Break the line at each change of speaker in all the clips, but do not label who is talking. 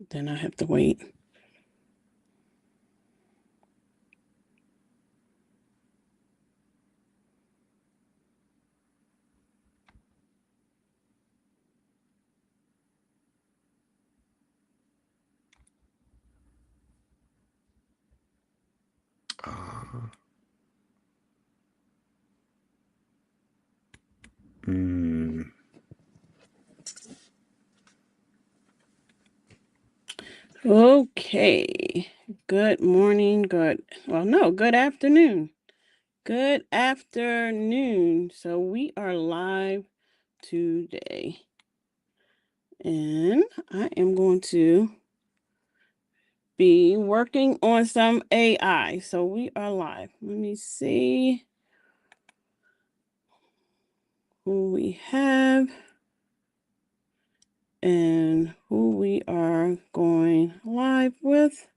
Then I have to wait.
Hmm.
Okay. Good morning. Good afternoon. Good afternoon. So we are live today. And I am going to be working on some AI. So we are live. Let me see who we have and who we are going live with.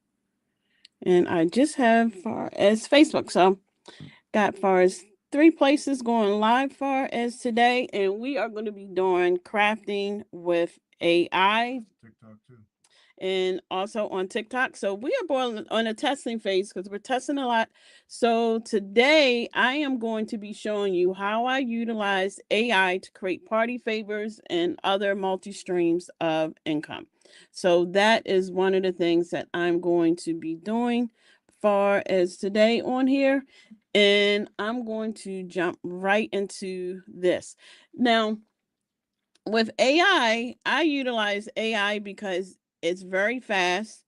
And I just have far as Facebook. So got far as 3 places going live far as today. And we are going to be doing crafting with AI.
TikTok too.
And also on TikTok. So we are born on a testing phase because we're testing a lot. So today I am going to be showing you how I utilize AI to create party favors and other multi-streams of income. So that is one of the things that I'm going to be doing far as today on here. And I'm going to jump right into this. Now, with AI, I utilize AI because it's very fast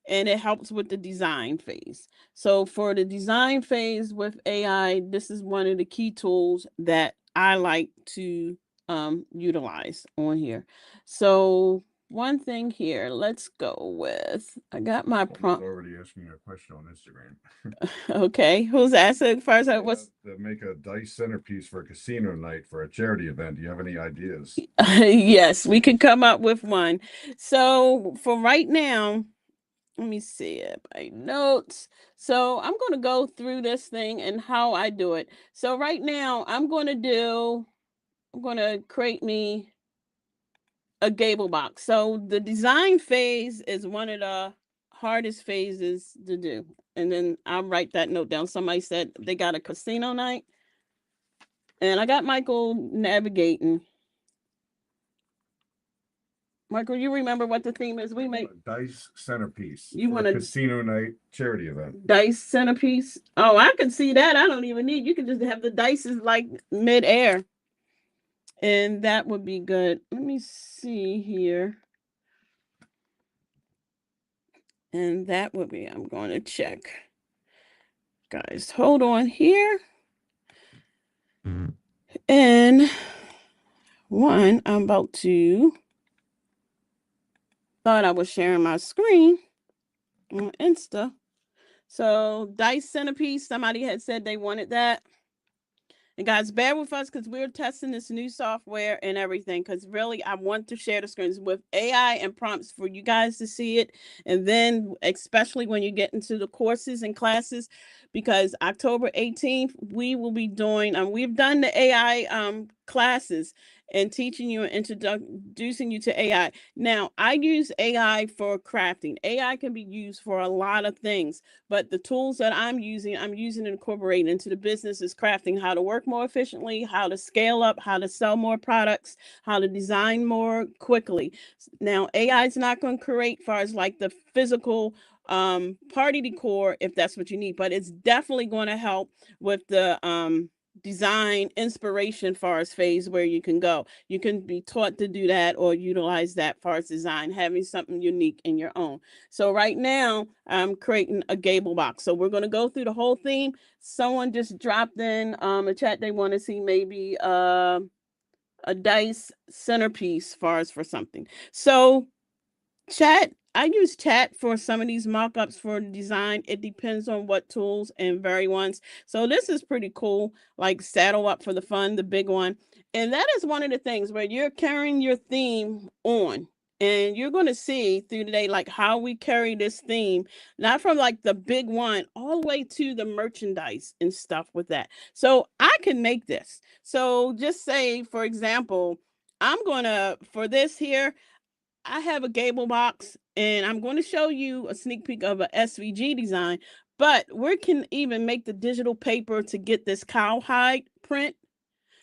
and it helps with the design phase. So, for the design phase with AI, this is one of the key tools that I like to utilize on here. So, one thing here, let's go with I got my prompt.
Already asking you a question on Instagram.
Okay, who's asking first? What's
To make a dice centerpiece for a casino night for a charity event. Do you have any ideas?
yes, we could come up with one. So, for right now, let me see it. My notes. So I'm going to go through this thing and how I do it. So right now I'm going to create me a gable box. So the design phase is one of the hardest phases to do. And then I'll write that note down. Somebody said they got a casino night. And I got Michael navigating. Michael, you remember what the theme is? We make
Dice centerpiece
you
for
want
a
a
casino night charity event.
dice centerpiece. Oh, I can see that. I don't even need. You can just have the dices like midair, and that would be good. Let me see here, and that would be. I'm going to check, guys. Hold on here, and one. I'm about to. Thought I was sharing my screen on Insta. So dice centerpiece. Somebody had said they wanted that. And guys, bear with us because we're testing this new software and everything. Because really, I want to share the screens with AI and prompts for you guys to see it. And then, especially when you get into the courses and classes, because October 18th, we will be doing, we've done the AI classes and teaching you and introducing you to AI. Now, I use AI for crafting. AI can be used for a lot of things, but the tools that I'm using to incorporate into the business is crafting how to work more efficiently, how to scale up, how to sell more products, how to design more quickly. Now, AI is not going to create far as like the physical party decor if that's what you need, but it's definitely going to help with the design inspiration far as phase where you can go. You can be taught to do that or utilize that far as design, having something unique in your own. So right now I'm creating a gable box. So we're going to go through the whole theme. Someone just dropped in a chat. They want to see maybe a dice centerpiece far as for something. So chat, I use chat for some of these mock-ups for design. It depends on what tools and very ones. So this is pretty cool, like Saddle Up for the Fun, the big one. And that is one of the things where you're carrying your theme on. And you're going to see through the day, like how we carry this theme, not from like the big one all the way to the merchandise and stuff with that. So I can make this. So just say, for example, I'm going to, for this here, I have a gable box, and I'm going to show you a sneak peek of a SVG design, but we can even make the digital paper to get this cowhide print.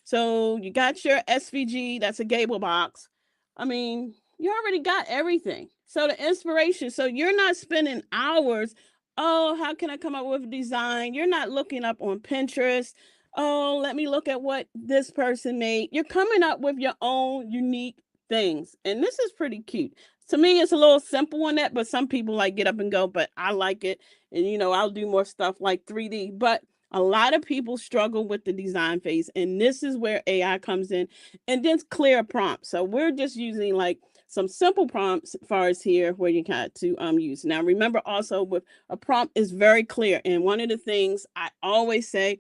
So you got your SVG, that's a gable box. I mean, you already got everything. So the inspiration, so you're not spending hours, oh, how can I come up with a design? You're not looking up on Pinterest. Oh, let me look at what this person made. You're coming up with your own unique things. And this is pretty cute. To me, it's a little simple on that, but some people like get up and go, but I like it. And I'll do more stuff like 3D. But a lot of people struggle with the design phase, and this is where AI comes in, and then clear prompts. So we're just using like some simple prompts as far as here where you got to use. Now, remember also with a prompt is very clear. And one of the things I always say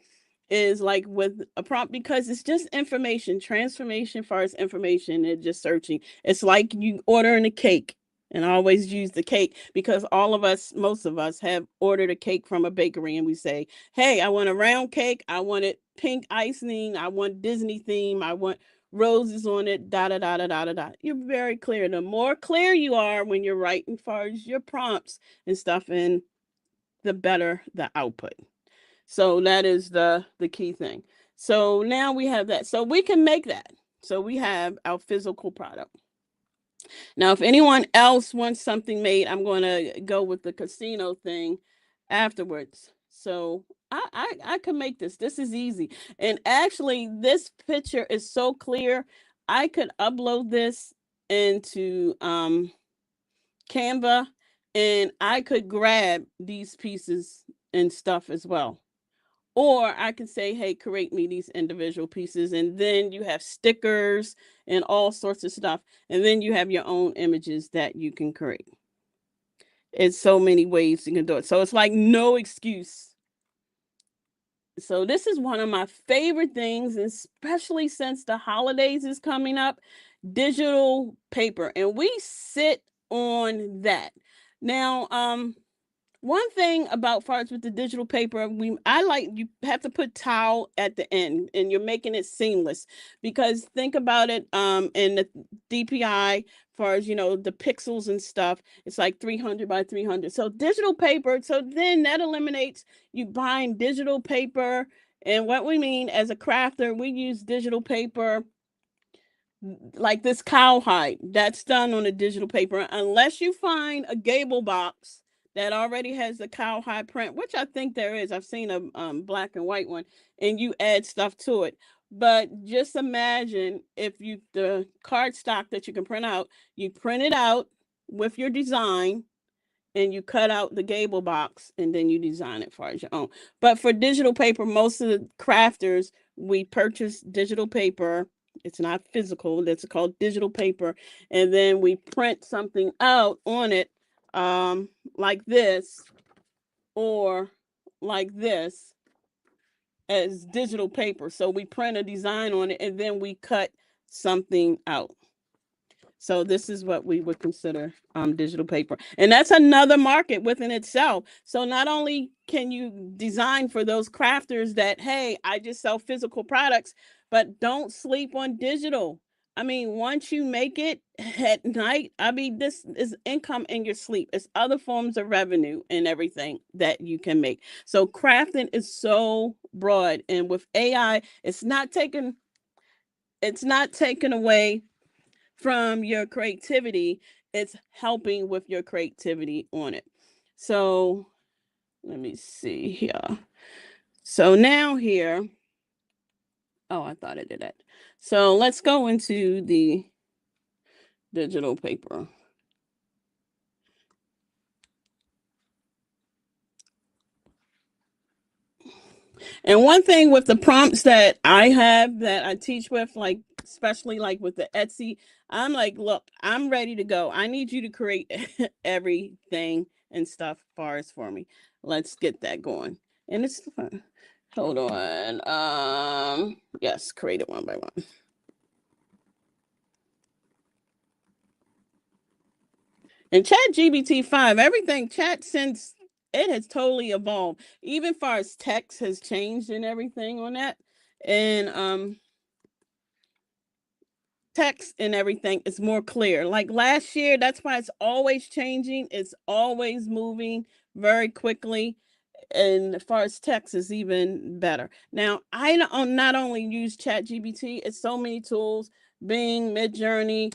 is like with a prompt, because it's just information, transformation as far as information and just searching. It's like you ordering a cake. And I always use the cake because all of us, most of us have ordered a cake from a bakery and we say, hey, I want a round cake. I want it pink icing. I want Disney theme. I want roses on it, da, da, da, da, da, da, da. You're very clear. The more clear you are when you're writing as far as your prompts and stuff, and the better the output. So that is the key thing. So now we have that. So we can make that. So we have our physical product. Now, if anyone else wants something made, I'm going to go with the casino thing afterwards. So I can make this. This is easy. And actually, this picture is so clear. I could upload this into Canva, and I could grab these pieces and stuff as well. Or I can say, hey, create me these individual pieces. And then you have stickers and all sorts of stuff. And then you have your own images that you can create. It's so many ways you can do it. So it's like no excuse. So this is one of my favorite things, especially since the holidays is coming up, digital paper. And we sit on that. Now, one thing about farts with the digital paper, I like you have to put towel at the end, and you're making it seamless, because think about it, in the DPI, far as the pixels and stuff, it's like 300 by 300. So digital paper, so then that eliminates you buying digital paper. And what we mean as a crafter, we use digital paper like this cowhide that's done on a digital paper, unless you find a gable box that already has the cowhide print, which I think there is. I've seen a black and white one, and you add stuff to it. But just imagine if the cardstock that you can print out, you print it out with your design, and you cut out the gable box, and then you design it for as your own. But for digital paper, most of the crafters, we purchase digital paper. It's not physical. That's called digital paper. And then we print something out on it, like this or like this, as digital paper. So we print a design on it, and then we cut something out. So this is what we would consider digital paper. And that's another market within itself. So not only can you design for those crafters that, hey, I just sell physical products, but don't sleep on digital. I mean, once you make it at night, I mean, this is income in your sleep. It's other forms of revenue and everything that you can make. So crafting is so broad. And with AI, it's not taken away from your creativity. It's helping with your creativity on it. So let me see here. So now here, oh, I thought I did that. So let's go into the digital paper. And one thing with the prompts that I have that I teach with, like, especially like with the Etsy, I'm like, look, I'm ready to go. I need you to create everything and stuff far as for me. Let's get that going. And it's fun. Hold on. Yes, create it one by one. And ChatGPT-5, everything chat since it has totally evolved. Even far as text has changed and everything on that. And text and everything is more clear. Like last year, that's why it's always changing. It's always moving very quickly. And as far as text is even better. Now, I not only use ChatGPT, it's so many tools, Bing, Midjourney,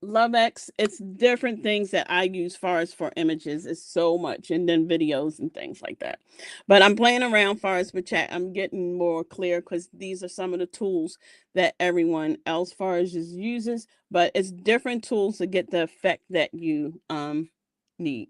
LoveX. It's different things that I use far as for images. It's so much, and then videos and things like that. But I'm playing around far as with chat. I'm getting more clear because these are some of the tools that everyone else far as just uses, but it's different tools to get the effect that you need.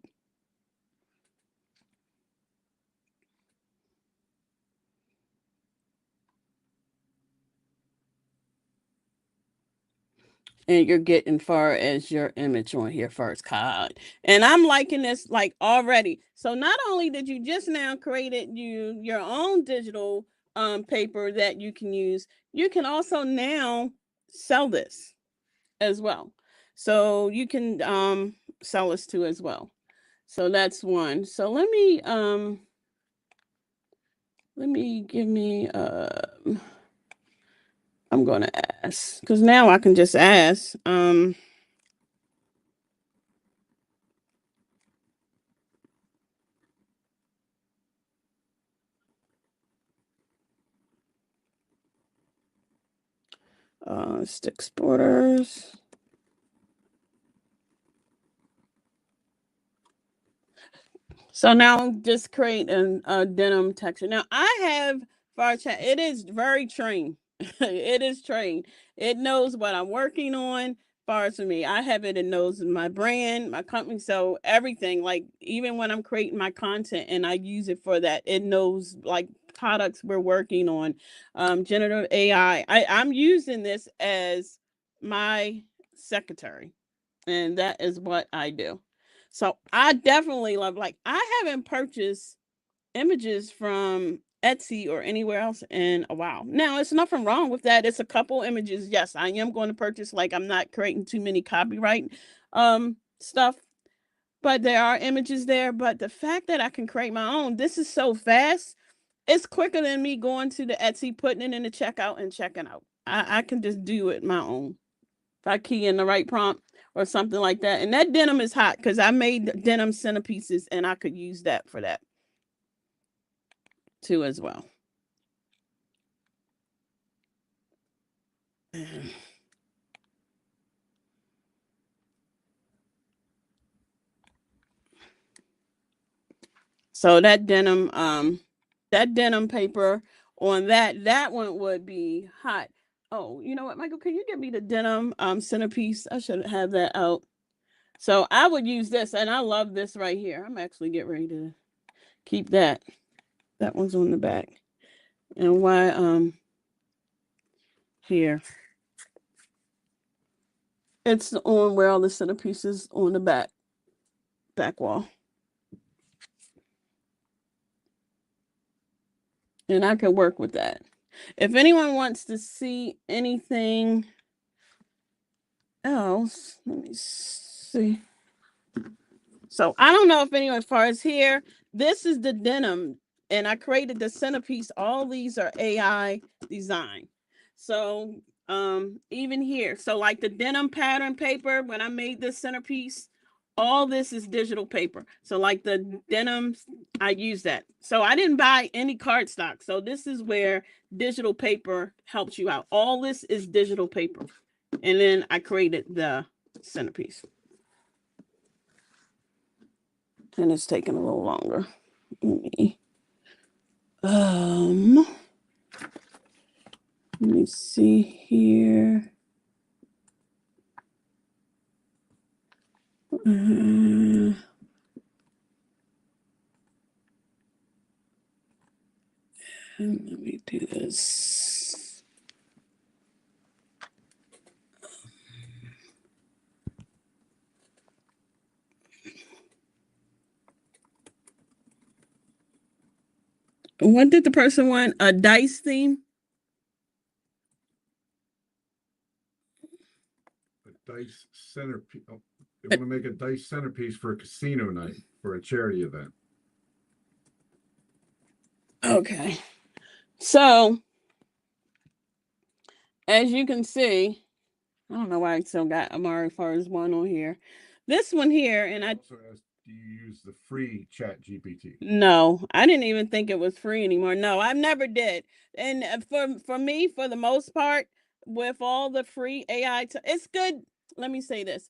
And you're getting far as your image on here first, God. And I'm liking this like already. So not only did you just now created your own digital paper that you can use, you can also now sell this as well. So you can sell this too as well. So that's one. So let me give me I'm gonna ask because now I can just ask. Sticks borders. So now just create a denim texture. Now I have far chat. It is very trained. It is trained. It knows what I'm working on. Far as for me, I have it. It knows my brand, my company. So everything, like even when I'm creating my content and I use it for that, it knows like products we're working on. Generative AI. I'm using this as my secretary, and that is what I do. So I definitely love, like, I haven't purchased images from Etsy or anywhere else in a while. Now, it's nothing wrong with that. It's a couple images. Yes, I am going to purchase, like, I'm not creating too many copyright stuff, but there are images there. But the fact that I can create my own, this is so fast. It's quicker than me going to the Etsy, putting it in the checkout and checking out. I can just do it my own. If I key in the right prompt or something like that. And that denim is hot because I made denim centerpieces and I could use that for that too as well. So that denim paper on that one would be hot. Oh, you know what, Michael? Can you give me the denim centerpiece? I should have that out. So I would use this, and I love this right here. I'm actually getting ready to keep that. That one's on the back. And why here. It's on where all the centerpieces on the back wall. And I can work with that. If anyone wants to see anything else, let me see. So I don't know if anyone, as far as here, this is the denim, and I created the centerpiece. All these are AI design. So even here, so like the denim pattern paper, when I made this centerpiece, all this is digital paper. So like the denim, I use that. So I didn't buy any cardstock. So this is where digital paper helps you out. All this is digital paper. And then I created the centerpiece. And it's taking a little longer. Let me see here. And let me do this. What did the person want? A dice theme?
A dice centerpiece. Oh, they want to make a dice centerpiece for a casino night for a charity event.
Okay. So as you can see, I don't know why I still got Amari Farr's one on here. This one here, and I
Also asked, do you use the free Chat GPT?
no, I didn't even think it was free anymore. No, I never did. And for me, for the most part, with all the free AI, it's good. Let me say this,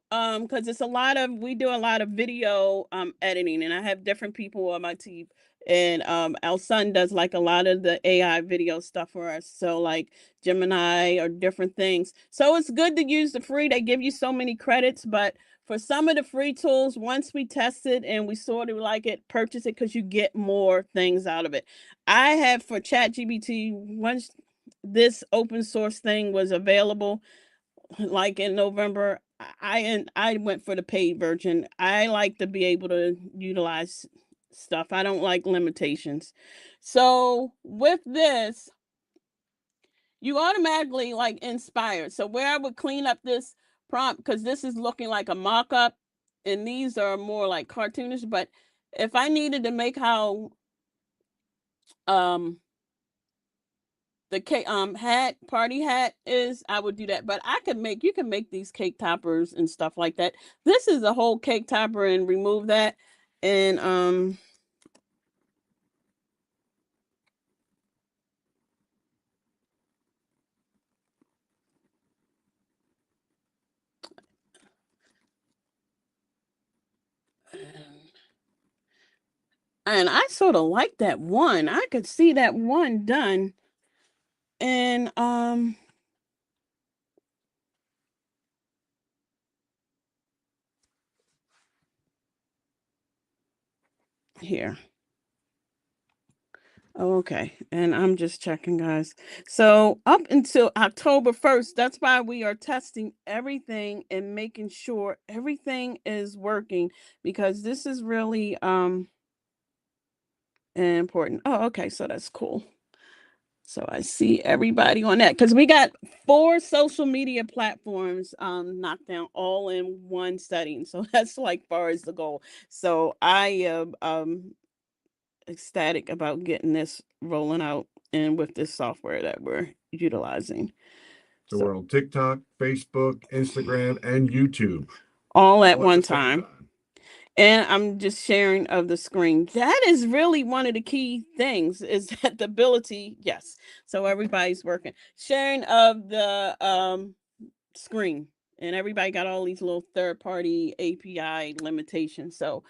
because it's a lot of we do a lot of video editing, and I have different people on my team, and our son does like a lot of the AI video stuff for us, so like Gemini or different things. So it's good to use the free. They give you so many credits, but for some of the free tools, once we test it and we sort of like it, purchase it because you get more things out of it. I have for ChatGPT, once this open source thing was available, like in November, I went for the paid version. I like to be able to utilize stuff. I don't like limitations. So with this, you automatically like inspired. So where I would clean up this prompt, because this is looking like a mock-up and these are more like cartoonish, but if I needed to make how um the cake hat party hat is, I would do that. But you can make these cake toppers and stuff like that. This is a whole cake topper, and remove that, and I sort of like that one. I could see that one done. And here. Okay, and I'm just checking, guys. So up until October 1st, that's why we are testing everything and making sure everything is working, because this is really important. Oh, okay, so that's cool. So I see everybody on that, because we got 4 social media platforms knocked down all in one setting. So that's like far as the goal. So I am ecstatic about getting this rolling out and with this software that we're utilizing.
So we're on TikTok, Facebook, Instagram, and YouTube.
All at one time. And I'm just sharing of the screen. That is really one of the key things, is that the ability, yes. So everybody's working. Sharing of the screen. And everybody got all these little third-party API limitations. So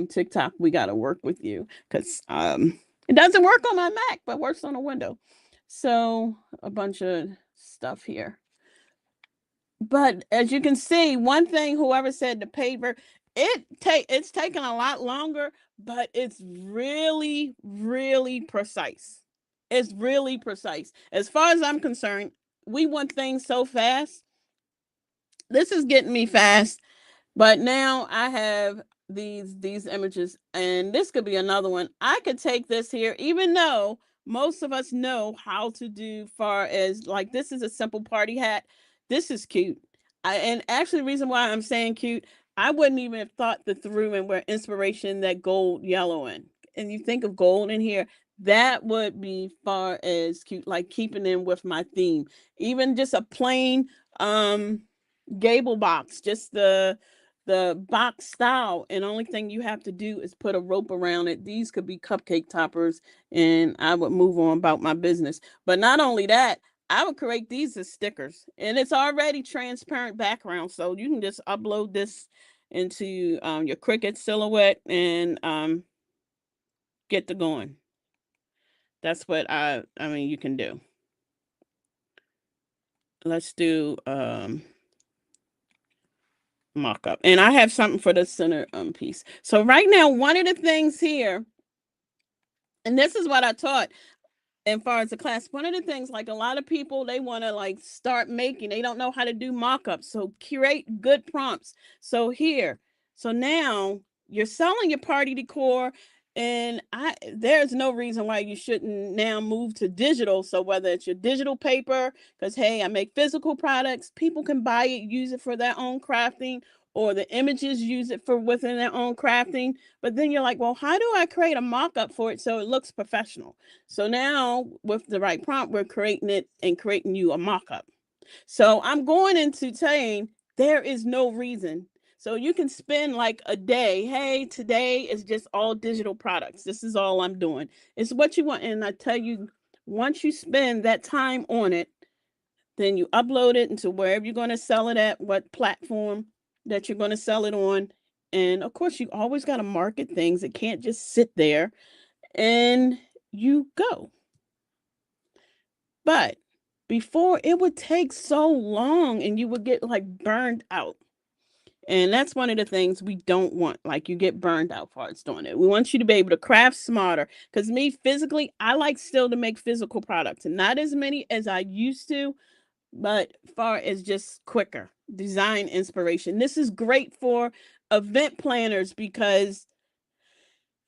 TikTok, we got to work with you, because it doesn't work on my Mac, but works on a window. So a bunch of stuff here. But as you can see, one thing, whoever said the paper, it's taken a lot longer, but it's really, really precise. It's really precise. As far as I'm concerned, we want things so fast. This is getting me fast. But now I have these images, and this could be another one. I could take this here, even though most of us know how to do, far as like, this is a simple party hat. This is cute. And actually the reason why I'm saying cute, I wouldn't even have thought the through and where inspiration that gold yellow in. And you think of gold in here, that would be far as cute, like keeping in with my theme. Even just a plain gable box, just the box style, and only thing you have to do is put a rope around it. These could be cupcake toppers, and I would move on about my business. But not only that, I would create these as stickers, and it's already transparent background, so you can just upload this into your Cricut silhouette and get to going. That's what I mean you can do. Let's do mock up, and I have something for the center piece. So right now, one of the things here, and this is what I taught as far as the class, one of the things, like a lot of people, they want to like start making, they don't know how to do mock-ups, so create good prompts. So here, so now you're selling your party decor, and there's no reason why you shouldn't now move to digital. So whether it's your digital paper, because hey, I make physical products, people can buy it, use it for their own crafting, or the images use it for within their own crafting. But then you're like, well, how do I create a mock-up for it so it looks professional? So now with the right prompt, we're creating it and creating you a mock-up. So I'm going into saying there is no reason. So you can spend like a day. Hey, today is just all digital products. This is all I'm doing. It's what you want. And I tell you, once you spend that time on it, then you upload it into wherever you're going to sell it at, what platform that you're going to sell it on. And of course, you always got to market things. It can't just sit there, and you go. But before, it would take so long and you would get like burned out. And that's one of the things we don't want. Like, you get burned out for it's doing it. We want you to be able to craft smarter. Because me physically, I like still to make physical products, and not as many as I used to, but far as just quicker design inspiration. This is great for event planners because,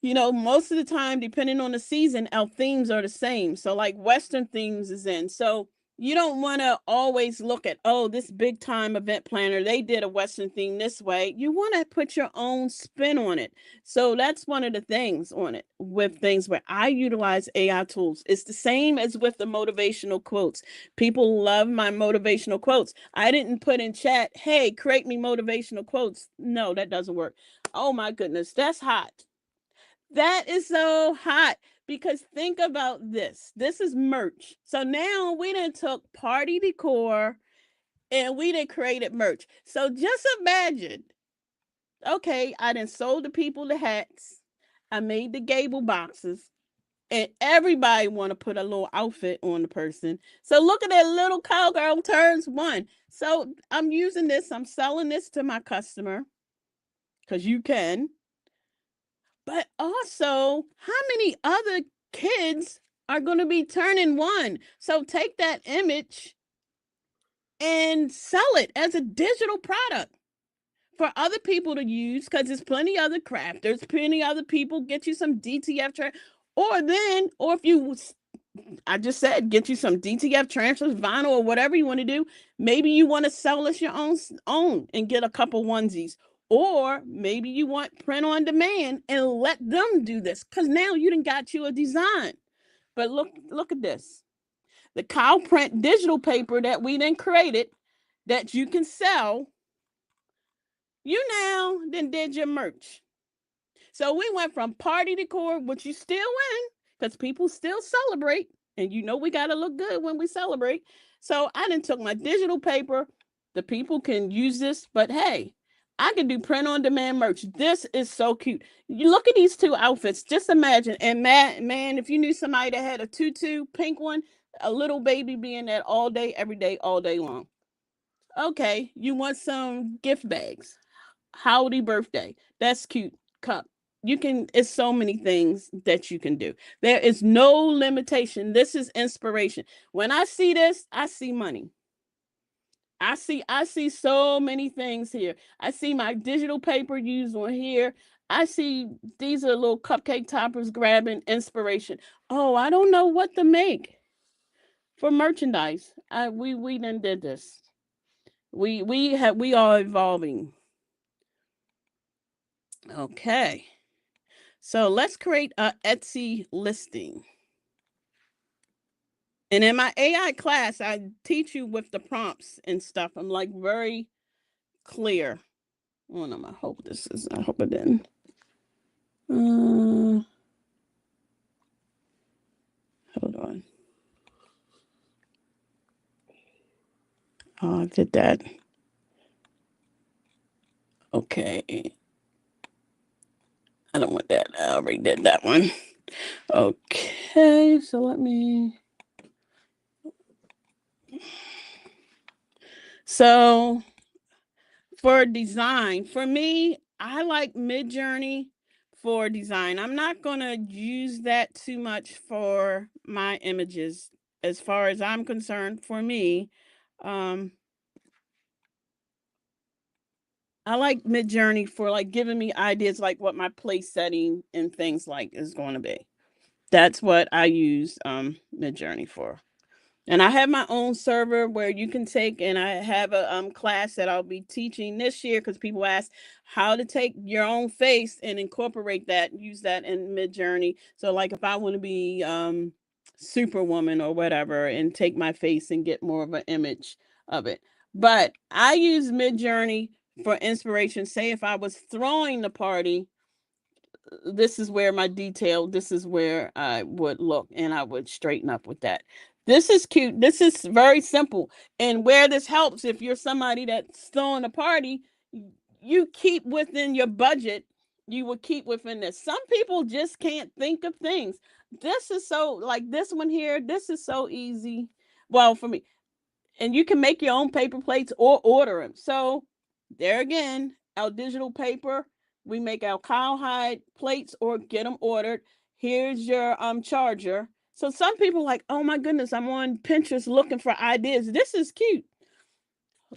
you know, most of the time, depending on the season, our themes are the same. So like Western themes is in. So you don't want to always look at, oh, this big time event planner, they did a Western theme this way. You want to put your own spin on it. So that's one of the things on it with things where I utilize AI tools. It's the same as with the motivational quotes. People love my motivational quotes. I didn't put in chat, hey, create me motivational quotes. No, that doesn't work. Oh my goodness, that's hot. That is so hot, because think about this. This is merch. So now we done took party decor and we done created merch. So just imagine, okay, I done sold the people the hats. I made the gable boxes, and everybody want to put a little outfit on the person. So look at that, little cowgirl turns one. So I'm using this. I'm selling this to my customer because you can. But also, how many other kids are going to be turning one? So take that image and sell it as a digital product for other people to use, because there's plenty other crafters, plenty other people. Get you some DTF or if you, I just said, get you some DTF transfers, vinyl, or whatever you want to do. Maybe you want to sell us your own and get a couple onesies. Or maybe you want print on demand and let them do this, because now you done got you a design. But look at this. The cow print digital paper that we then created that you can sell, you now then did your merch. So we went from party decor, which you still win because people still celebrate. And you know we got to look good when we celebrate. So I done took my digital paper. The people can use this, but hey, I can do print on demand merch. This is so cute. You look at these two outfits. Just imagine. And man, if you knew somebody that had a tutu, pink one, a little baby being that all day, every day, all day long. Okay, you want some gift bags. Howdy birthday. That's cute. Cup. You can, it's so many things that you can do. There is no limitation. This is inspiration. When I see this, I see money. I see so many things here. I see my digital paper used on here. I see these are little cupcake toppers grabbing inspiration. Oh, I don't know what to make for merchandise. We done did this. We are evolving. Okay. So let's create a Etsy listing. And in my AI class, I teach you with the prompts and stuff. I'm like very clear on them. I hope it didn't. Hold on. Oh, I did that. Okay. I don't want that. I already did that one. Okay, so let me. So for design, for me, I like Midjourney for design. I'm not going to use that too much for my images as far as I'm concerned. For me, I like Midjourney for like giving me ideas like what my place setting and things like is going to be. That's what I use Midjourney for. And I have my own server where you can take, and I have a class that I'll be teaching this year because people ask how to take your own face and incorporate that, use that in Midjourney. So like if I want to be Superwoman or whatever and take my face and get more of an image of it. But I use Midjourney for inspiration. Say if I was throwing the party, this is where my detail, this is where I would look and I would straighten up with that. This is cute. This is very simple. And where this helps, if you're somebody that's throwing a party, you keep within your budget. You will keep within this. Some people just can't think of things. This is so, like this one here, this is so easy. Well, for me, and you can make your own paper plates or order them. So there again, our digital paper, we make our cowhide plates or get them ordered. Here's your charger. So some people like, oh my goodness, I'm on Pinterest looking for ideas. This is cute.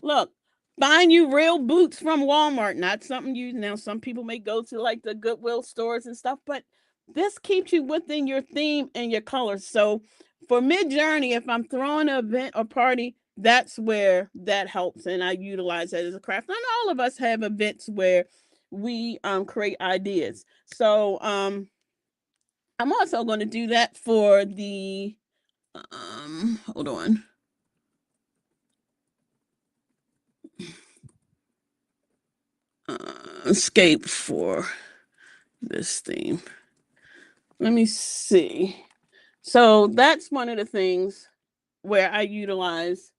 Look, find you real boots from Walmart. Not something you now. Some people may go to like the Goodwill stores and stuff, but this keeps you within your theme and your colors. So for Midjourney, if I'm throwing an event or party, that's where that helps, and I utilize that as a craft. Not all of us have events where we create ideas. So I'm also going to do that for the hold on. Escape for this theme. Let me see. So that's one of the things where I utilize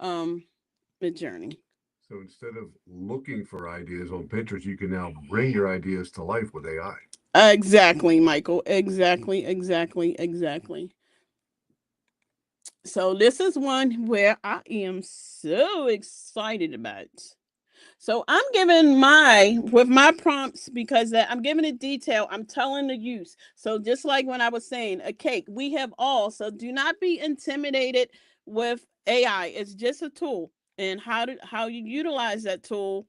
Midjourney.
So instead of looking for ideas on Pinterest, you can now bring your ideas to life with AI.
Exactly, Michael. Exactly. So this is one where I am so excited about. So I'm giving with my prompts because I'm giving it detail. I'm telling the use. So just like when I was saying a cake, we have all. So do not be intimidated with AI. It's just a tool, and how you utilize that tool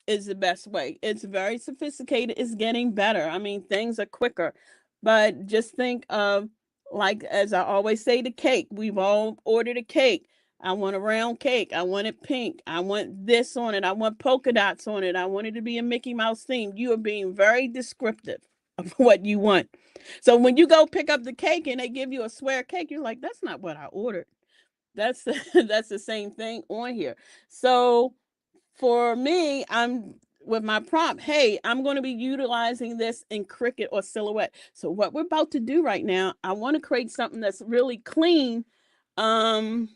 is the best way. It's very sophisticated. It's getting better. I mean, things are quicker. But just think of, like, as I always say, the cake. We've all ordered a cake. I want a round cake. I want it pink. I want this on it. I want polka dots on it. I want it to be a Mickey Mouse theme. You are being very descriptive of what you want. So when you go pick up the cake and they give you a square cake, you're like, that's not what I ordered. That's that's the same thing on here. So for me, I'm with my prompt, hey, I'm going to be utilizing this in Cricut or Silhouette. So what we're about to do right now, I want to create something that's really clean. I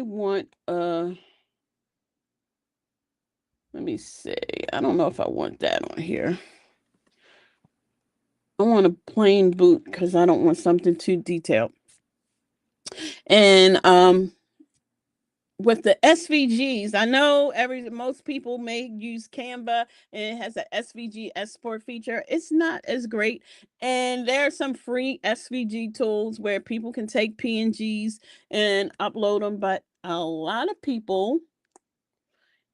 want let me see. I don't know if I want that on here. I want a plain boot because I don't want something too detailed. And with the SVGs, I know most people may use Canva and it has a SVG export feature. It's not as great. And there are some free SVG tools where people can take PNGs and upload them, but a lot of people,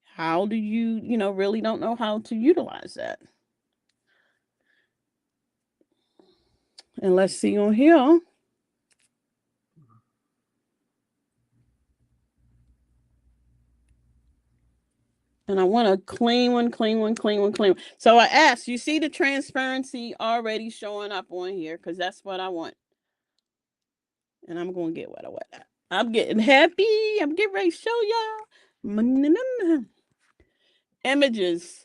how do really don't know how to utilize that. And let's see on here. And I want a clean one. So I asked, you see the transparency already showing up on here because that's what I want. And I'm going to get what I want. I'm getting happy. I'm getting ready to show y'all. Images.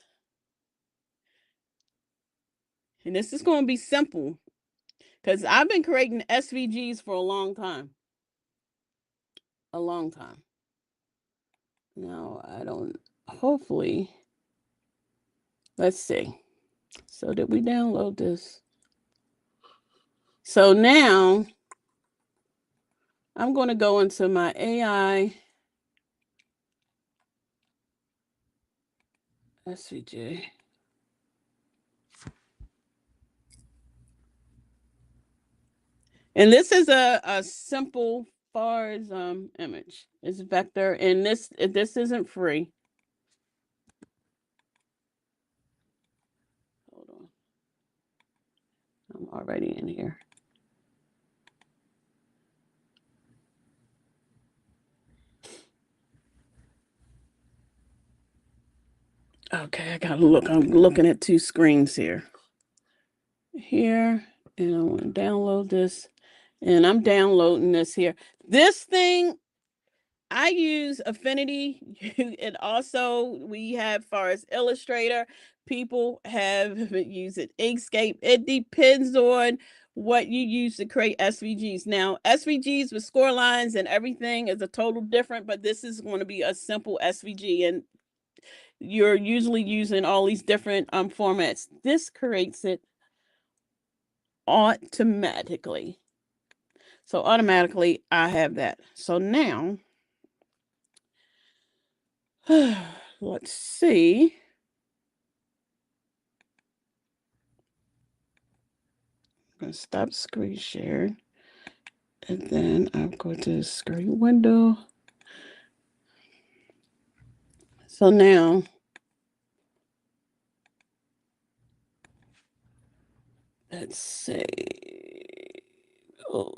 And this is going to be simple because I've been creating SVGs for a long time. A long time. Now, I don't, hopefully, let's see. So did we download this? So now I'm going to go into my AI SVG. And this is a simple FARS image. It's vector, and this isn't free. Hold on. I'm already in here. Okay, I gotta look. I'm looking at two screens here. Here, and I want to download this. And I'm downloading this here. This thing, I use Affinity, and also we have, far as Illustrator, people have used it. Inkscape. It depends on what you use to create SVGs. Now, SVGs with score lines and everything is a total different, but this is going to be a simple SVG, and you're usually using all these different formats. This creates it automatically. So automatically I have that. So now let's see. I'm going to stop screen share. And then I'll go to the screen window. So now let's see. Oh,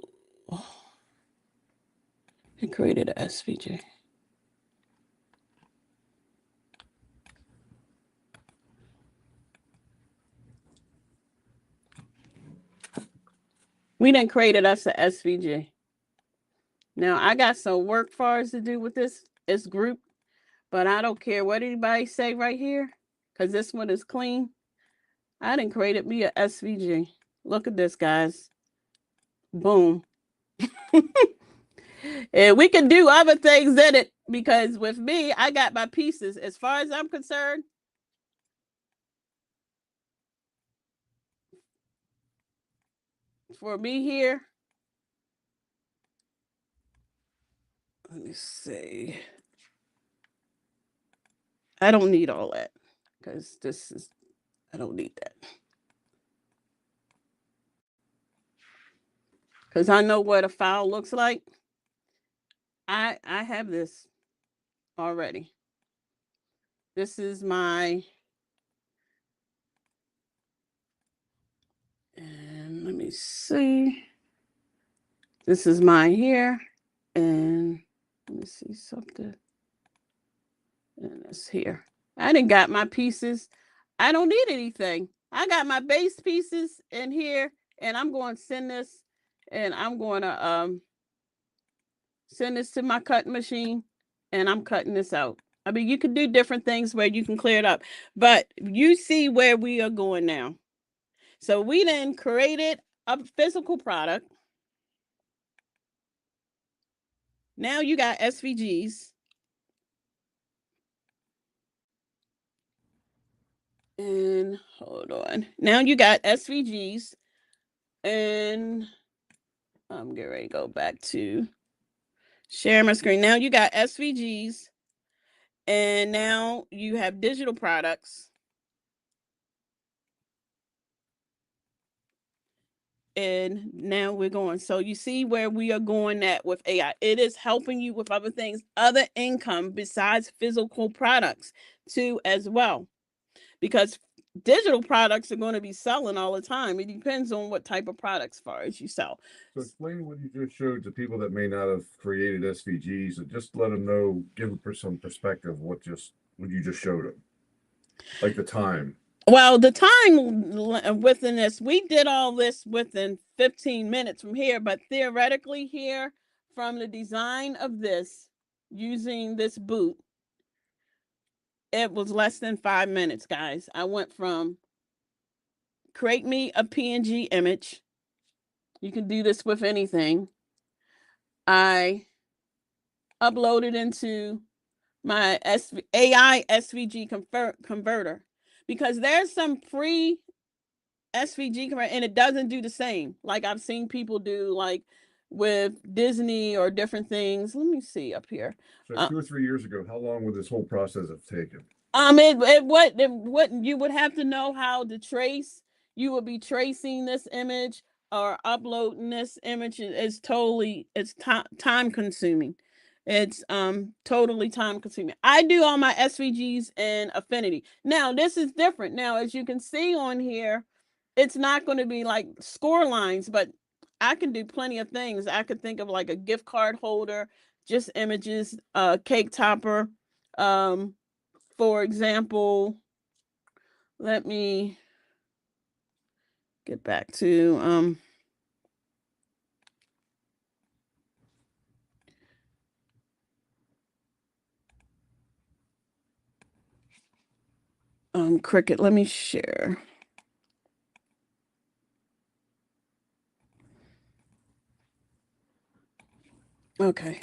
it created a SVG. We done created us a SVG. Now I got some work for us to do with this. It's group, but I don't care what anybody say right here, because this one is clean. I didn't create me a SVG. Look at this, guys. Boom. And we can do other things in it, because with me, I got my pieces. As far as I'm concerned, for me here, let me see. I don't need all that, because I don't need that. Because I know what a file looks like. I have this already. This is my, and let me see. This is mine here, and let me see something. And it's here. I didn't got my pieces. I don't need anything. I got my base pieces in here, and I'm going to send this, and I'm going to send this to my cutting machine, and I'm cutting this out. I mean, you can do different things where you can clear it up, but you see where we are going now. So we then created a physical product. Now you got SVGs. And hold on. Now you got SVGs, and I'm getting ready to go back to share my screen. Now you got SVGs, and now you have digital products. And now we're going. So you see where we are going at with AI. It is helping you with other things, other income besides physical products too, as well. Because digital products are going to be selling all the time. It depends on what type of products, far as you sell.
So explain what you just showed to people that may not have created SVGs, and just let them know, give them some perspective what you just showed them, like the time.
Well, the time within this, we did all this within 15 minutes from here, but theoretically here, from the design of this, using this boot, it was less than 5 minutes, guys. I went from create me a PNG image. You can do this with anything. I uploaded into my AI SVG converter, because there's some free SVG converter and it doesn't do the same. Like I've seen people do, like with Disney or different things. Let me see up here.
So 2 or 3 years ago, how long would this whole process have taken?
What you would have to know how to trace. You would be tracing this image or uploading this image. It's time consuming. It's totally time consuming. I do all my SVGs in Affinity. Now this is different. Now, as you can see on here, it's not going to be like score lines, but I can do plenty of things. I could think of like a gift card holder, just images, cake topper, for example, let me get back to Cricut. Let me share. Okay.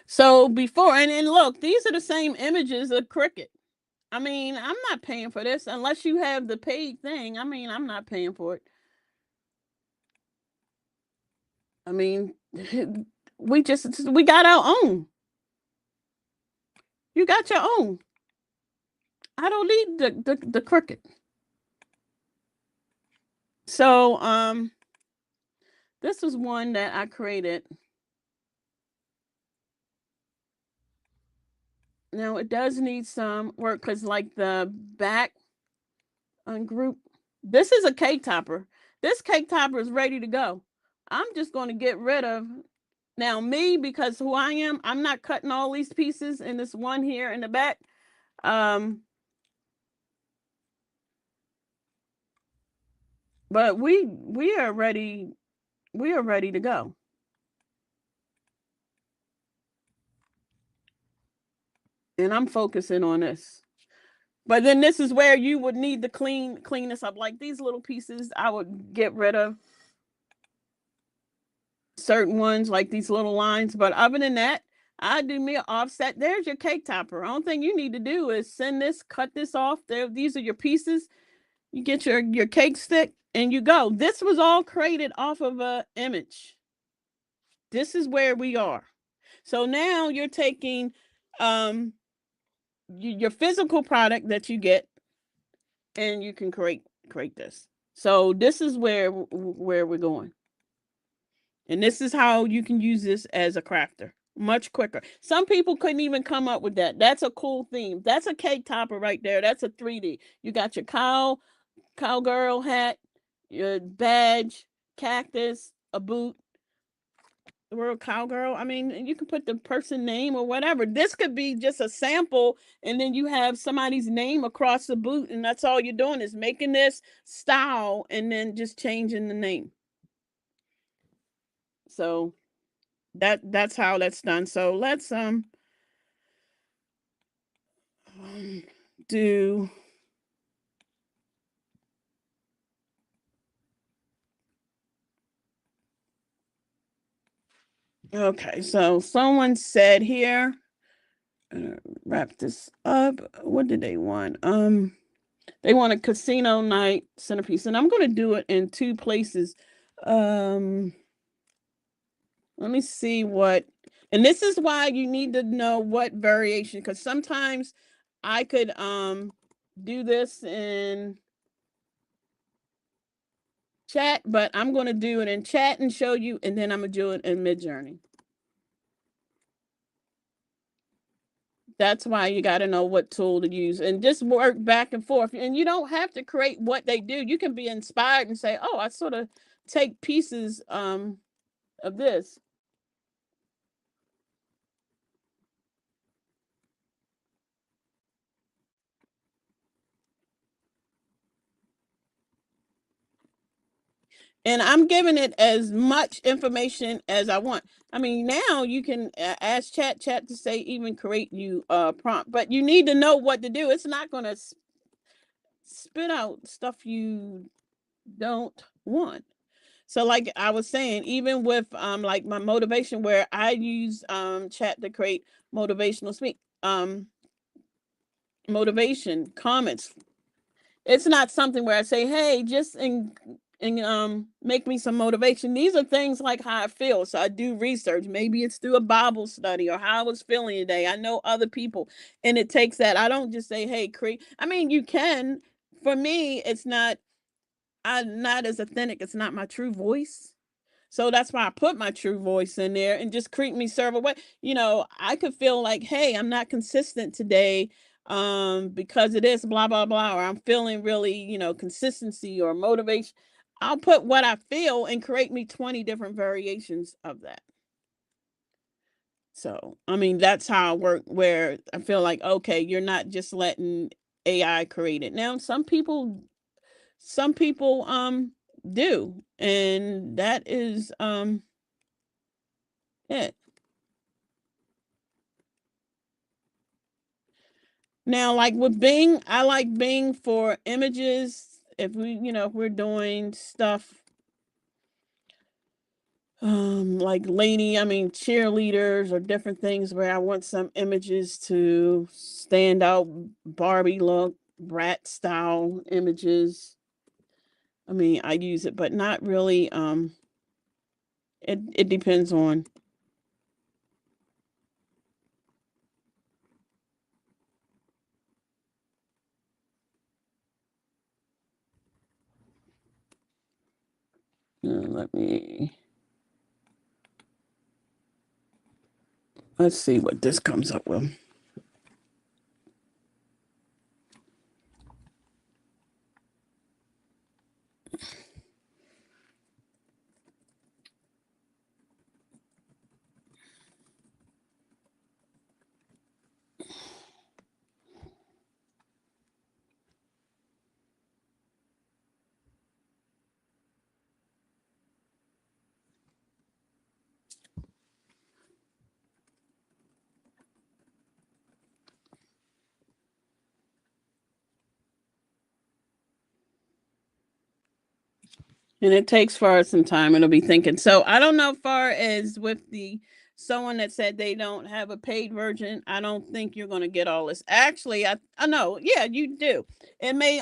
So before, and look, these are the same images of Cricut. I mean, I'm not paying for this unless you have the paid thing. I mean, I'm not paying for it. I mean, we got our own. You got your own. I don't need the Cricut. So this was one that I created. Now it does need some work because like the back group, this is a cake topper. This cake topper is ready to go. I'm just going to get rid of now me because who I am. I'm not cutting all these pieces in this one here in the back. But we are ready. We are ready to go. And I'm focusing on this. But then this is where you would need to clean this up. Like these little pieces, I would get rid of certain ones, like these little lines. But other than that, I do me an offset. There's your cake topper. Only thing you need to do is send this, cut this off. There, these are your pieces. You get your cake stick and you go. This was all created off of an image. This is where we are. So now you're taking your physical product that you get and you can create this. So this is where we're going. And this is how you can use this as a crafter much quicker. Some people couldn't even come up with that. That's a cool theme. That's a cake topper right there. That's a 3D. You got your cowgirl hat, your badge, cactus, a boot. We're a cowgirl. I mean, you can put the person name or whatever. This could be just a sample, and then you have somebody's name across the boot, and that's all you're doing is making this style and then just changing the name. So that's how that's done. So let's do okay. So someone said here, wrap this up. What did they want? They want a casino night centerpiece, and I'm going to do it in 2 places. Let me see what, and this is why you need to know what variation, because sometimes I could do this in chat, but I'm going to do it in chat and show you, and then I'm going to do it in Midjourney. That's why you got to know what tool to use and just work back and forth. And you don't have to create what they do. You can be inspired and say, oh, I sort of take pieces of this. And I'm giving it as much information as I want. I mean, now you can ask chat to say even create you a prompt, but you need to know what to do. It's not going to spit out stuff you don't want. So like I was saying, even with like my motivation, where I use chat to create motivational motivation comments. It's not something where I say, hey, just make me some motivation. These are things like how I feel. So I do research. Maybe it's through a Bible study or how I was feeling today. I know other people, and it takes that. I don't just say, hey, create. I mean, you can. For me, it's not. I'm not as authentic. It's not my true voice. So that's why I put my true voice in there and just create me serve away. You know, I could feel like, hey, I'm not consistent today because it is blah blah blah, or I'm feeling really, consistency or motivation. I'll put what I feel and create me 20 different variations of that. So, I mean, that's how I work, where I feel like, okay, you're not just letting AI created. Now, some people do, and that is it. Now, like with Bing, I like Bing for images. If we're doing stuff like cheerleaders or different things where I want some images to stand out, Barbie look, brat style images. I use it, but not really. It depends on. Let's see what this comes up with. And it takes far some time. It'll be thinking. So I don't know far as with the someone that said they don't have a paid version. I don't think you're gonna get all this. Actually, I know, yeah, you do. It may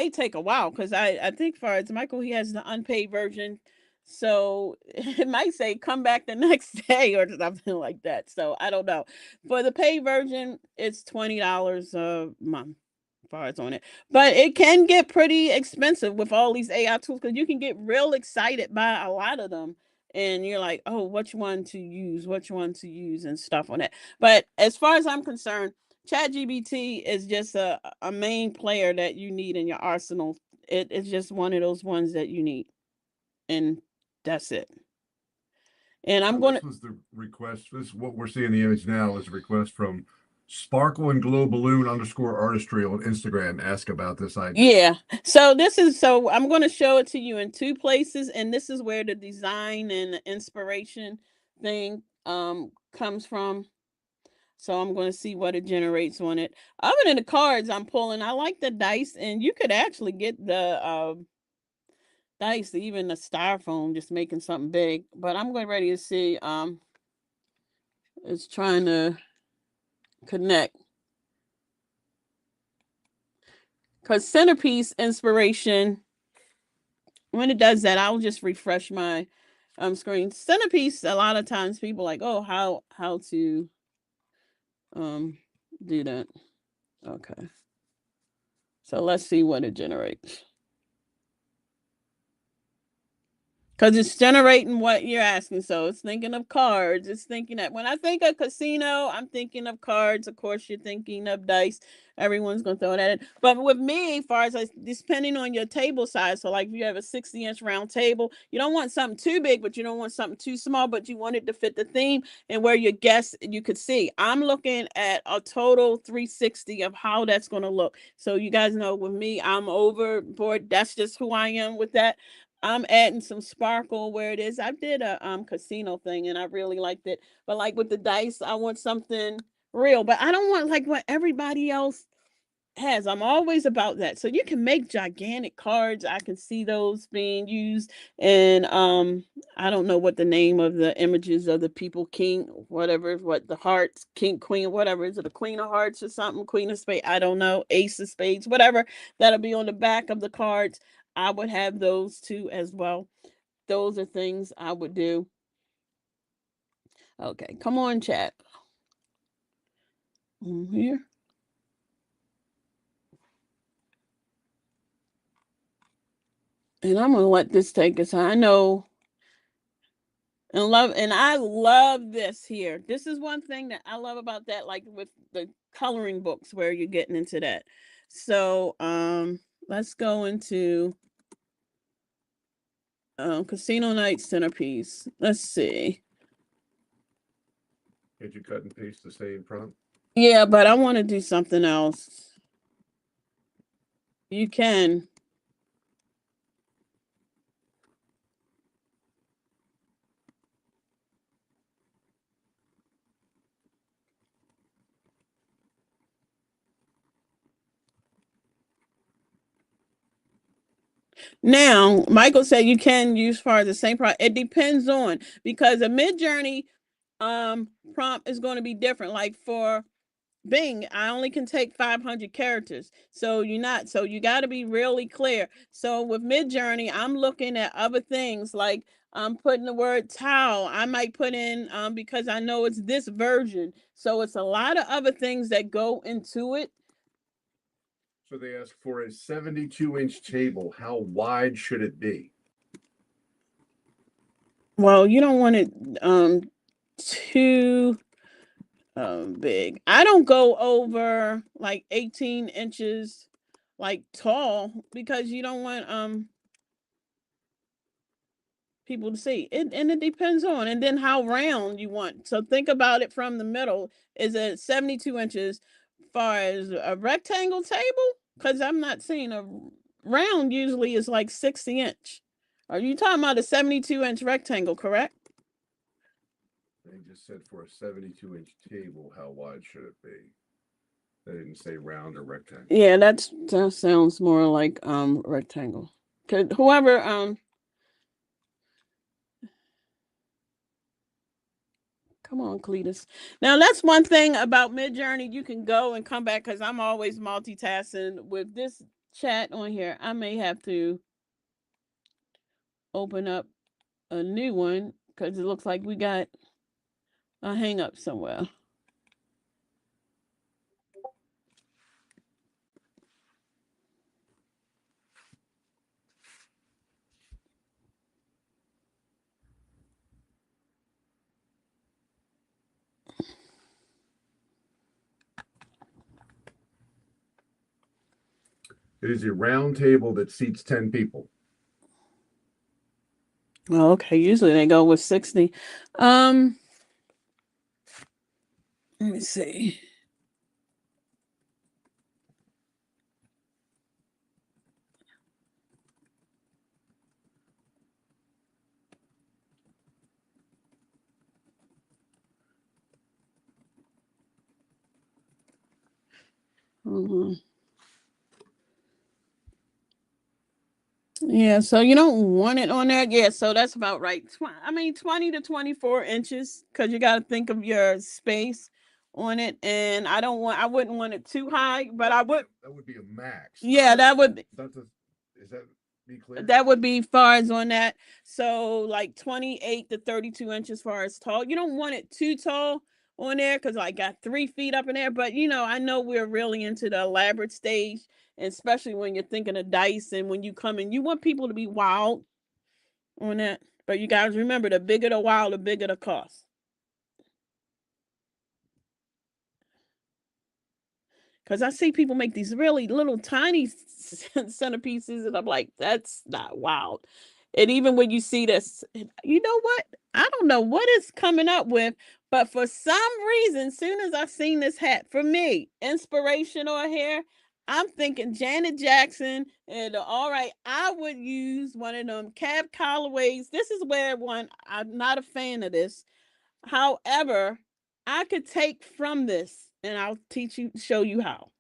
take a while because I think far as Michael, he has the unpaid version. So it might say come back the next day or something like that. So I don't know. For the paid version, it's $20 a month far as on it. But it can get pretty expensive with all these AI tools because you can get real excited by a lot of them. And you're like, oh, which one to use, and stuff on it. But as far as I'm concerned, ChatGPT is just a main player that you need in your arsenal. It's just one of those ones that you need. And that's it. And I'm going
This was the request. This is what we're seeing the image now is a request from Sparkle and Glow Balloon _artistry on Instagram. Ask about this idea.
Yeah. So I'm going to show it to you in two places, and this is where the design and the inspiration thing comes from. So I'm going to see what it generates on it. Other than the cards I'm pulling, I like the dice, and you could actually get the dice, even the styrofoam, just making something big. But I'm going ready to see. It's trying to connect. Because centerpiece inspiration, when it does that, I'll just refresh my screen. Centerpiece, a lot of times people like, oh, how to do that. Okay. So let's see what it generates. Because it's generating what you're asking. So it's thinking of cards. It's thinking that when I think of casino, I'm thinking of cards. Of course, you're thinking of dice. Everyone's going to throw that in. But with me, as far as depending on your table size, so like if you have a 60-inch round table, you don't want something too big, but you don't want something too small, but you want it to fit the theme and where your guests you could see. I'm looking at a total 360 of how that's going to look. So you guys know with me, I'm overboard. That's just who I am with that. I'm adding some sparkle where it is. I did a casino thing and I really liked it. But like with the dice, I want something real. But I don't want like what everybody else has. I'm always about that. So you can make gigantic cards. I can see those being used. And I don't know what the name of the images of the people, king, whatever, what the hearts, king, queen, whatever. Is it a queen of hearts or something? Queen of spades? I don't know. Ace of spades, whatever. That'll be on the back of the cards. I would have those too as well. Those are things I would do. Okay, come on, chat. Here. And I'm gonna let this take us. I know and I love this here. This is one thing that I love about that, like with the coloring books where you're getting into that. So let's go into Casino Night Centerpiece. Let's see.
Did you cut and paste the same prompt?
Yeah, but I want to do something else. You can. Now, Michael said you can use far the same product. It depends on, because a Midjourney prompt is going to be different. Like for Bing, I only can take 500 characters. So you got to be really clear. So with Midjourney, I'm looking at other things like I'm putting the word towel. I might put in because I know it's this version. So it's a lot of other things that go into it.
So they ask for a 72-inch table. How wide should it be?
Well, you don't want it too big. I don't go over like 18 inches like tall, because you don't want people to see it, and it depends on, and then how round you want. So think about it from the middle. Is it 72 inches far as a rectangle table? Because I'm not seeing a round, usually is like 60-inch. Are you talking about a 72-inch rectangle, correct?
They just said for a 72-inch table, how wide should it be? They didn't say round or rectangle.
Yeah, that sounds more like rectangle. Could whoever come on, Cletus. Now that's one thing about Midjourney. You can go and come back, because I'm always multitasking with this chat on here. I may have to open up a new one because it looks like we got a hang up somewhere.
It is a round table that seats 10 people.
Well, okay. Usually they go with 60. Let me see. Yeah, so you don't want it on there. Yeah, so that's about right. 20 to 24 inches, because you got to think of your space on it. And I wouldn't want it too high, but I would.
That would be a max.
Yeah, that would.
Is that be clear?
That would be far as on that. So like 28 to 32 inches far as tall. You don't want it too tall on there, because I got 3 feet up in there. But I know we're really into the elaborate stage, and especially when you're thinking of dice, and when you come in, you want people to be wild on that. But you guys remember, the bigger the wild, the bigger the cost. Because I see people make these really little tiny centerpieces, and I'm like, that's not wild. And even when you see this, you know what? I don't know what it's coming up with, but for some reason, soon as I've seen this hat, for me, inspirational hair, I'm thinking Janet Jackson. And all right, I would use one of them cab collarways. This is where I'm not a fan of this. However, I could take from this, and I'll show you how.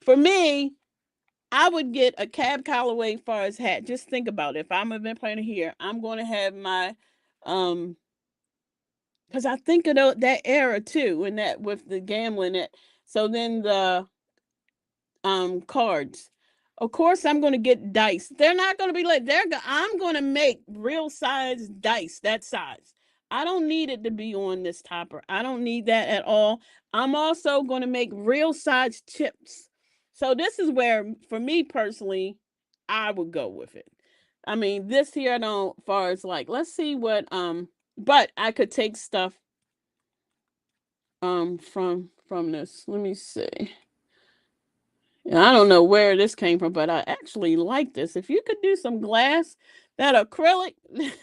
For me, I would get a cab Callaway far as hat. Just think about it. If I'm an event planner here, I'm going to have my, because I think of that era too, and that with the gambling. So then the cards. Of course, I'm going to get dice. They're not going to be like I'm going to make real size dice that size. I don't need it to be on this topper. I don't need that at all. I'm also going to make real size chips. So this is where, for me personally, I would go with it. I mean, this here I don't, far as like, let's see what but I could take stuff from this. Let me see. I don't know where this came from, but I actually like this. If you could do some glass, that acrylic,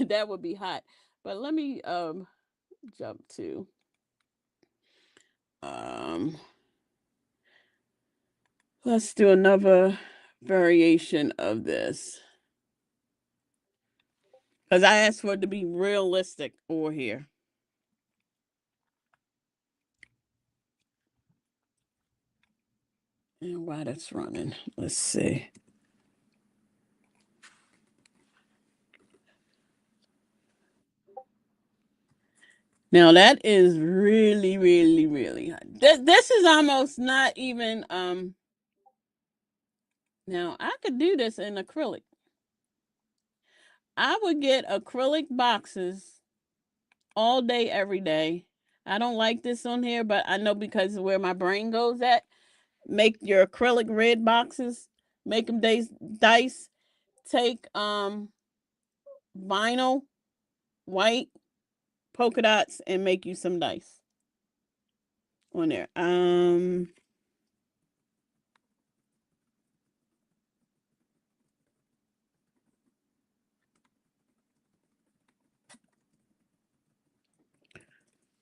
that would be hot. But let me jump to Let's do another variation of this. Because I asked for it to be realistic over here. And while that's running, let's see. Now that is really, really, really hot. This is almost not even, now I could do this in acrylic. I would get acrylic boxes all day, every day. I don't like this on here, but I know because of where my brain goes at. Make your acrylic red boxes, make them dice. Take vinyl, white, polka dots, and make you some dice on there.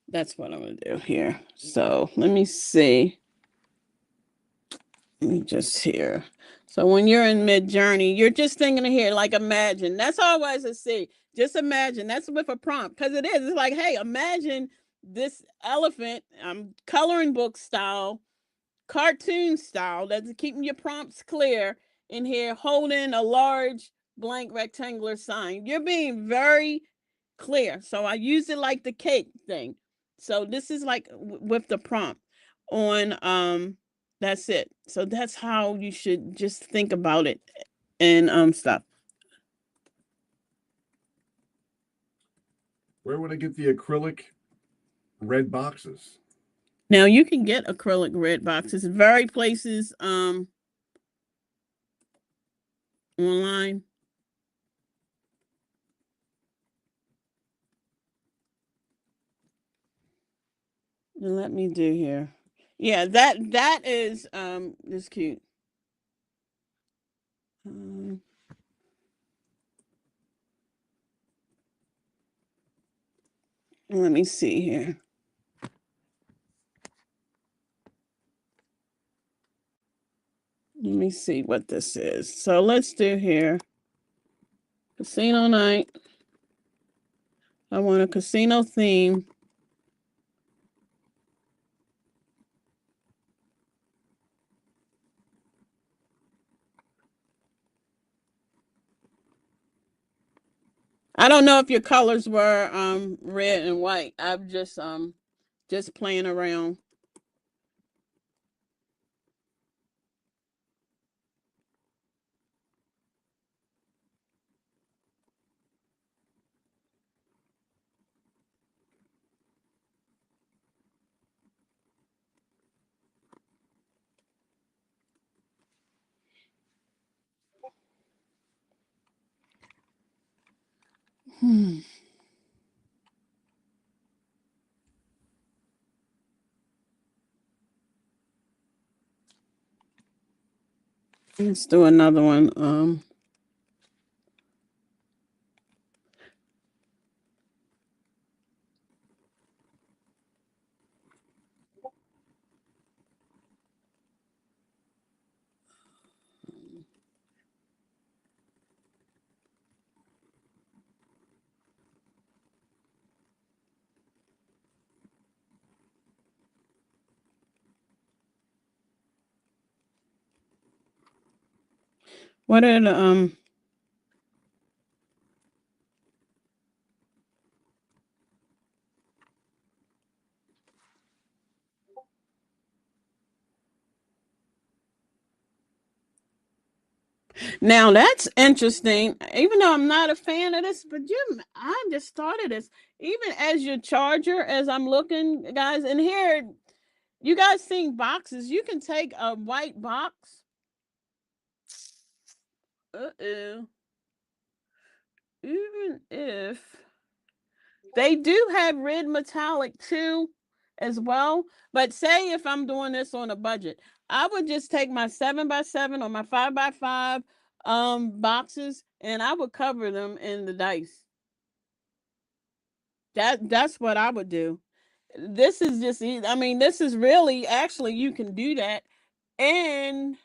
That's what I'm gonna do here. So let me see. Let me just here. So when you're in Midjourney, you're just thinking of here, like imagine. That's always a C. Just imagine. That's with a prompt because it is. It's like, hey, imagine this elephant. I'm coloring book style, cartoon style. That's keeping your prompts clear in here, holding a large blank rectangular sign. You're being very clear. So I use it like the cake thing. So this is like with the prompt on that's it. So that's how you should just think about it and stuff.
Where would I get the acrylic red boxes?
Now you can get acrylic red boxes in various places online. Let me do here. Yeah, that is cute. Let me see here. Let me see what this is. So let's do here. Casino night. I want a casino theme. I don't know if your colors were red and white. I'm just playing around. Let's do another one. What are the Now that's interesting. Even though I'm not a fan of this, but I just started this. Even as your charger, as I'm looking, guys, in here, you guys seeing boxes. You can take a white box. Uh-oh. Even if they do have red metallic too, as well. But say if I'm doing this on a budget, I would just take my 7x7 or my 5x5 boxes and I would cover them in the dice. That's what I would do. This is just, I mean, this is really actually you can do that and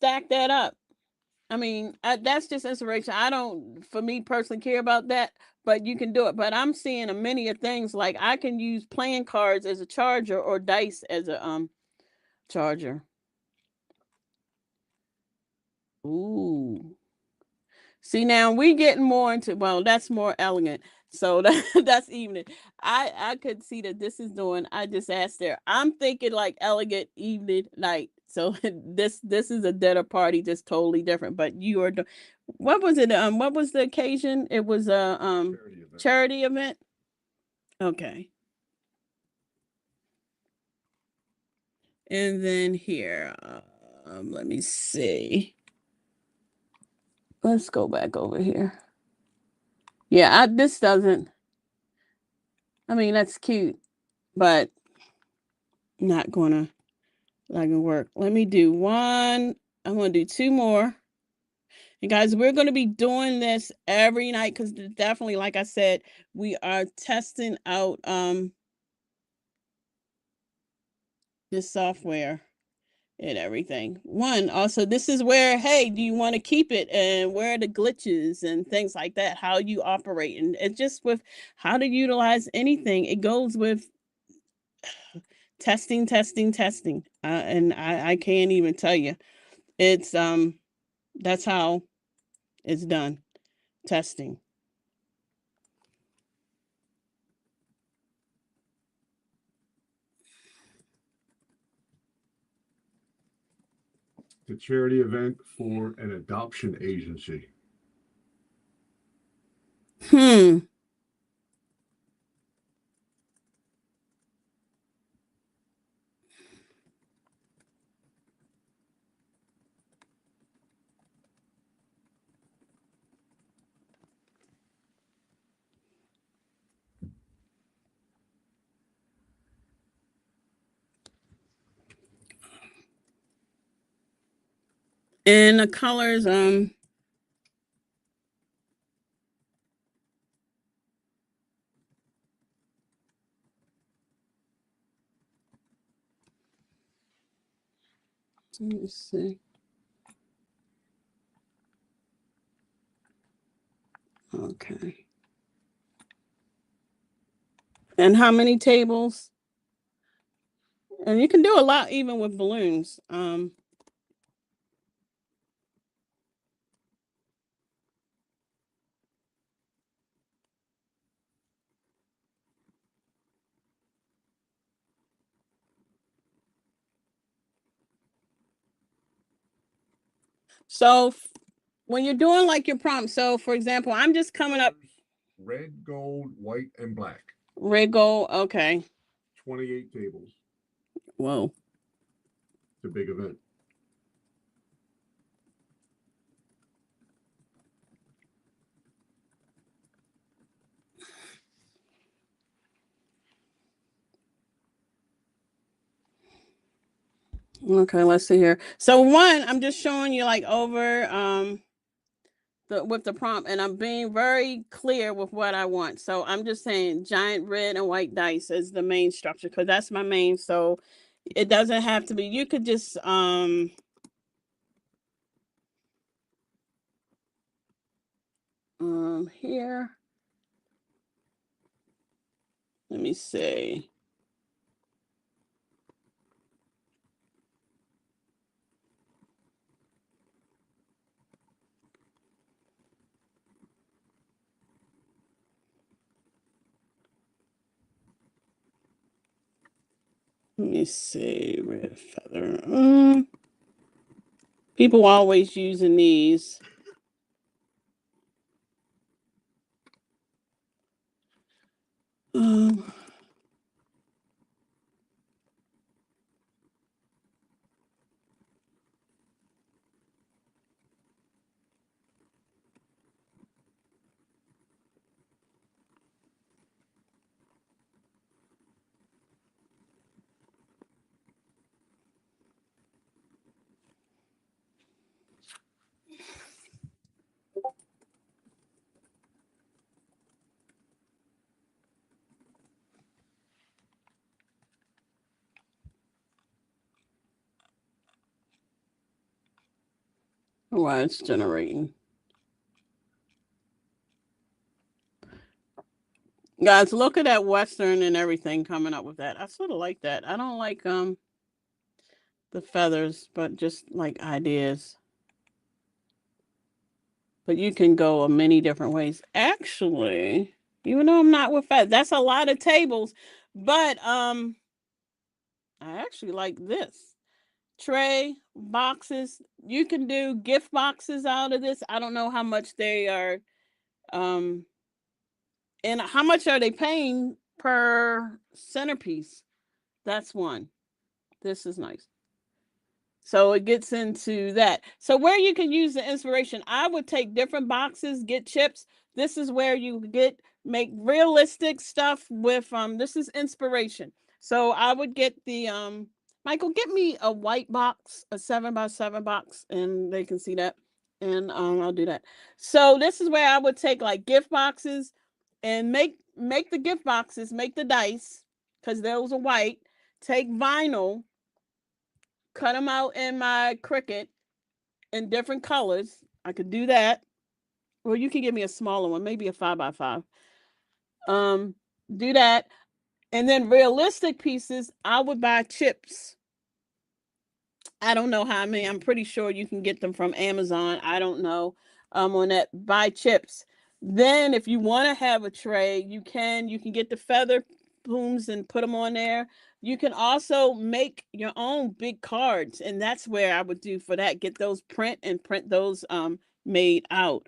stack that up. I mean, that's just inspiration. I don't, for me personally, care about that, but you can do it. But I'm seeing a many of things like I can use playing cards as a charger or dice as a charger. Ooh. See, now we getting more into, well, that's more elegant. So that's evening. I could see that this is doing. I just asked there. I'm thinking like elegant evening night. So this is a dinner party, just totally different. But you are what was it? What was the occasion? It was a charity event. Okay. And then here, let me see. Let's go back over here. Yeah, this doesn't. I mean, that's cute, but not gonna work. Let me do one. I'm gonna do two more. And guys, we're gonna be doing this every night because definitely, like I said, we are testing out this software and everything. One, also, this is where, hey, do you want to keep it, and where are the glitches and things like that, how you operate, and it's just with how to utilize anything. It goes with testing, and I can't even tell you. It's that's how it's done. Testing.
The charity event for an adoption agency.
And the colors, let me see. Okay. And how many tables? And you can do a lot even with balloons. So when you're doing like your prompt, so for example, I'm just coming up
Red, gold, white, and black.
red, gold. Okay.
28 tables.
Whoa.
It's a big event.
Okay, let's see here. So one, I'm just showing you like over with the prompt, and I'm being very clear with what I want. So I'm just saying giant red and white dice is the main structure because that's my main. So it doesn't have to be. You could just here. Let me see. Let me see. Red feather. People always using these. Why it's generating. Guys, look at that Western and everything coming up with that. I sort of like that. I don't like the feathers, but just like ideas. But you can go many different ways. Actually, even though I'm not with that, that's a lot of tables. But I actually like this. Tray, boxes. You can do gift boxes out of this. I don't know how much they are and how much are they paying per centerpiece? That's one. This is nice. So it gets into that. So where you can use the inspiration, I would take different boxes, get chips. This is where you make realistic stuff with this is inspiration. So I would get the Michael, get me a white box, a 7x7 box, and they can see that. And I'll do that. So this is where I would take like gift boxes and make the gift boxes, make the dice, because those are white. Take vinyl, cut them out in my Cricut in different colors. I could do that. Or you can give me a smaller one, maybe a 5x5. Do that. And then realistic pieces, I would buy chips. I don't know how many. I'm pretty sure you can get them from Amazon. I don't know. On that, buy chips. Then if you want to have a tray, you can get the feather plumes and put them on there. You can also make your own big cards, and that's where I would do for that. Get those print those made out.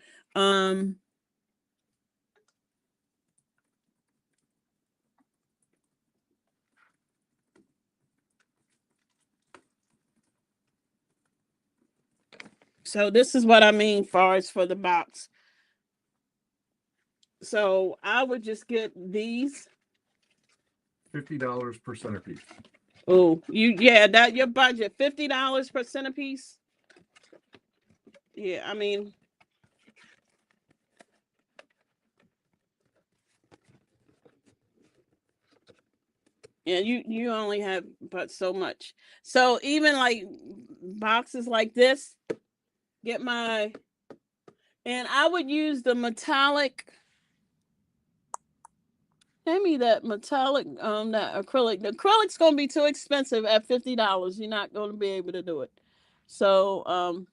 So this is what I mean far as for the box. So I would just get these.
$50 per centerpiece.
Oh, that your budget, $50 per centerpiece. Yeah, I mean, yeah, you only have but so much. So even like boxes like this, get my, and I would use the metallic. Hand me that metallic, that acrylic. The acrylic's gonna be too expensive at $50. You're not gonna be able to do it. So,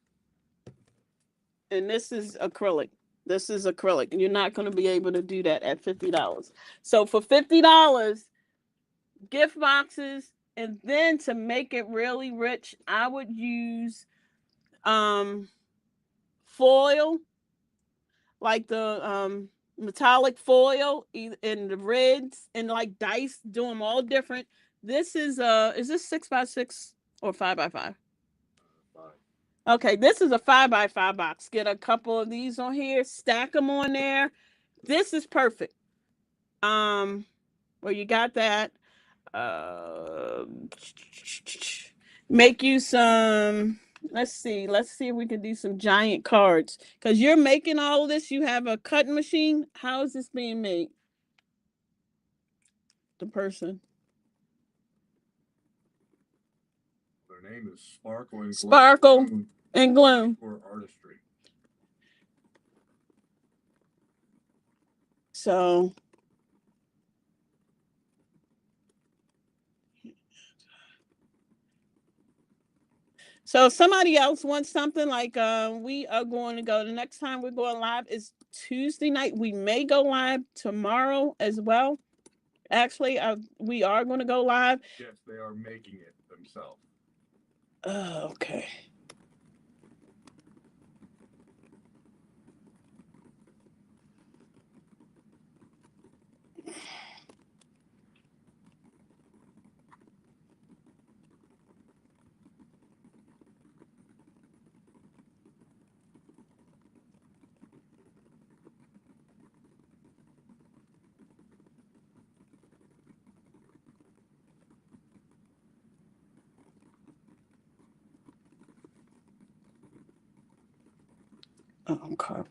and this is acrylic. This is acrylic, and you're not gonna be able to do that at $50. So for $50, gift boxes, and then to make it really rich, I would use foil, like the metallic foil in the reds, and like dice, do them all different. This is this 6x6 or 5x5? Okay, this is a 5x5 box. Get a couple of these on here, stack them on there. This is perfect. Well, you got that. Make you some. Let's see if we can do some giant cards, because you're making all of this. You have a cutting machine. How is this being made? The person.
Their name is Sparkle and
Sparkle and Gloom.
For artistry.
So if somebody else wants something, like we are going to go, the next time we're going live is Tuesday night. We may go live tomorrow as well. Actually, we are going to go live.
Yes, they are making it themselves.
Oh, okay. Okay.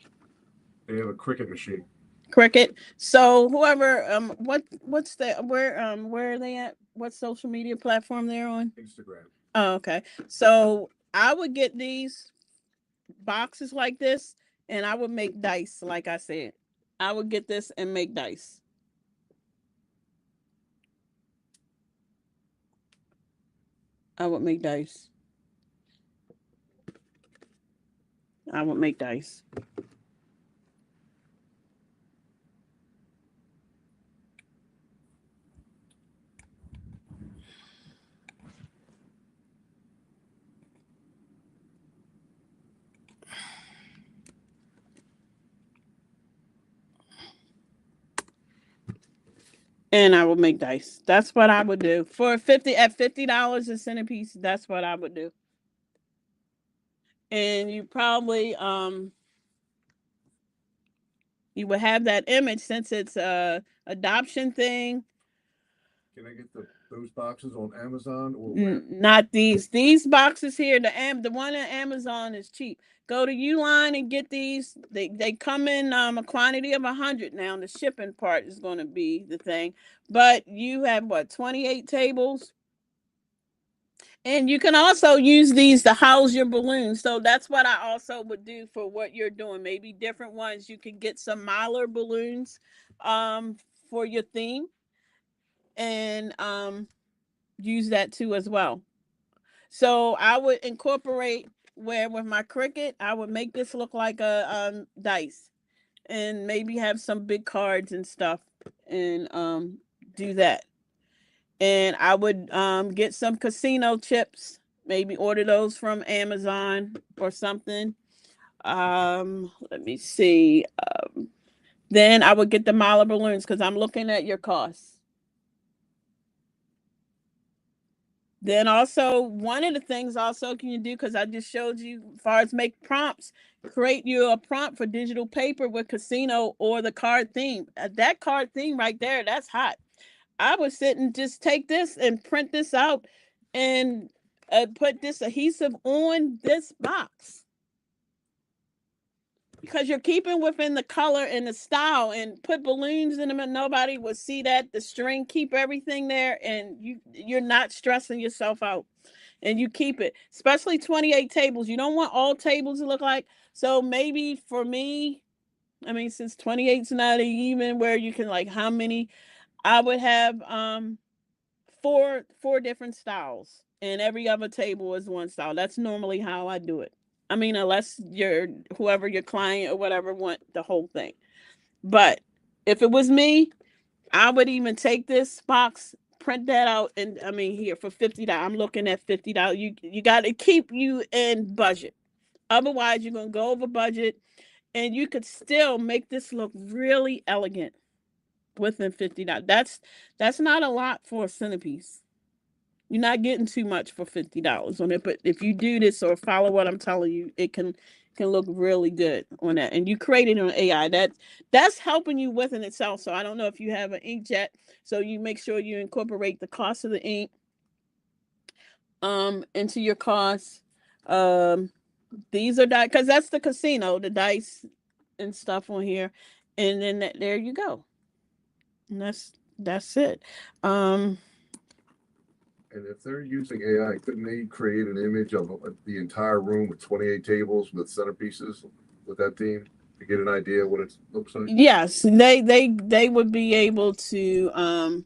They have a Cricut machine.
Cricut. So whoever what's the where are they at? What social media platform they're on?
Instagram.
Oh, okay. So I would get these boxes like this, and I would make dice. Like I said, I would get this and make dice. I would make dice. I would make dice. And I would make dice. That's what I would do. For $50 a centerpiece, that's what I would do. And you probably you would have that image since it's a adoption thing.
Can I get those boxes on Amazon or where?
Not these. These boxes here, the one on Amazon is cheap. Go to Uline and get these. They come in a quantity of 100 now. The shipping part is going to be the thing. But you have what, 28 tables? And you can also use these to house your balloons. So that's what I also would do for what you're doing. Maybe different ones. You can get some Mylar balloons for your theme and use that too as well. So I would incorporate where with my Cricut, I would make this look like a dice and maybe have some big cards and stuff and do that. And I would get some casino chips, maybe order those from Amazon or something. Let me see. Then I would get the Mylar balloons because I'm looking at your costs. Then also, one of the things also can you do, because I just showed you as far as make prompts, create you a prompt for digital paper with casino or the card theme. That card theme right there, that's hot. I would sit and just take this and print this out and put this adhesive on this box. Because you're keeping within the color and the style, and put balloons in them and nobody will see that. The string, keep everything there, and you're not stressing yourself out. And you keep it, especially 28 tables. You don't want all tables to look like. So maybe for me, I mean, since 28 is not even where you can like how many, I would have four different styles, and every other table is one style. That's normally how I do it. I mean, unless you're whoever your client or whatever want the whole thing. But if it was me, I would even take this box, print that out, and I mean here for $50. I'm looking at $50. You got to keep you in budget. Otherwise, you're gonna go over budget, and you could still make this look really elegant within $50. That's not a lot for a centerpiece. You're not getting too much for $50 on it, but if you do this or follow what I'm telling you, it can look really good on that. And you create it on AI. That's helping you with in itself. So I don't know if you have an inkjet, so you make sure you incorporate the cost of the ink into your costs. These are dice because that's the casino, the dice and stuff on here, and then there you go. And that's it.
And if they're using AI, couldn't they create an image of the entire room with 28 tables with centerpieces with that theme to get an idea what it looks like?
Yes, they would be able to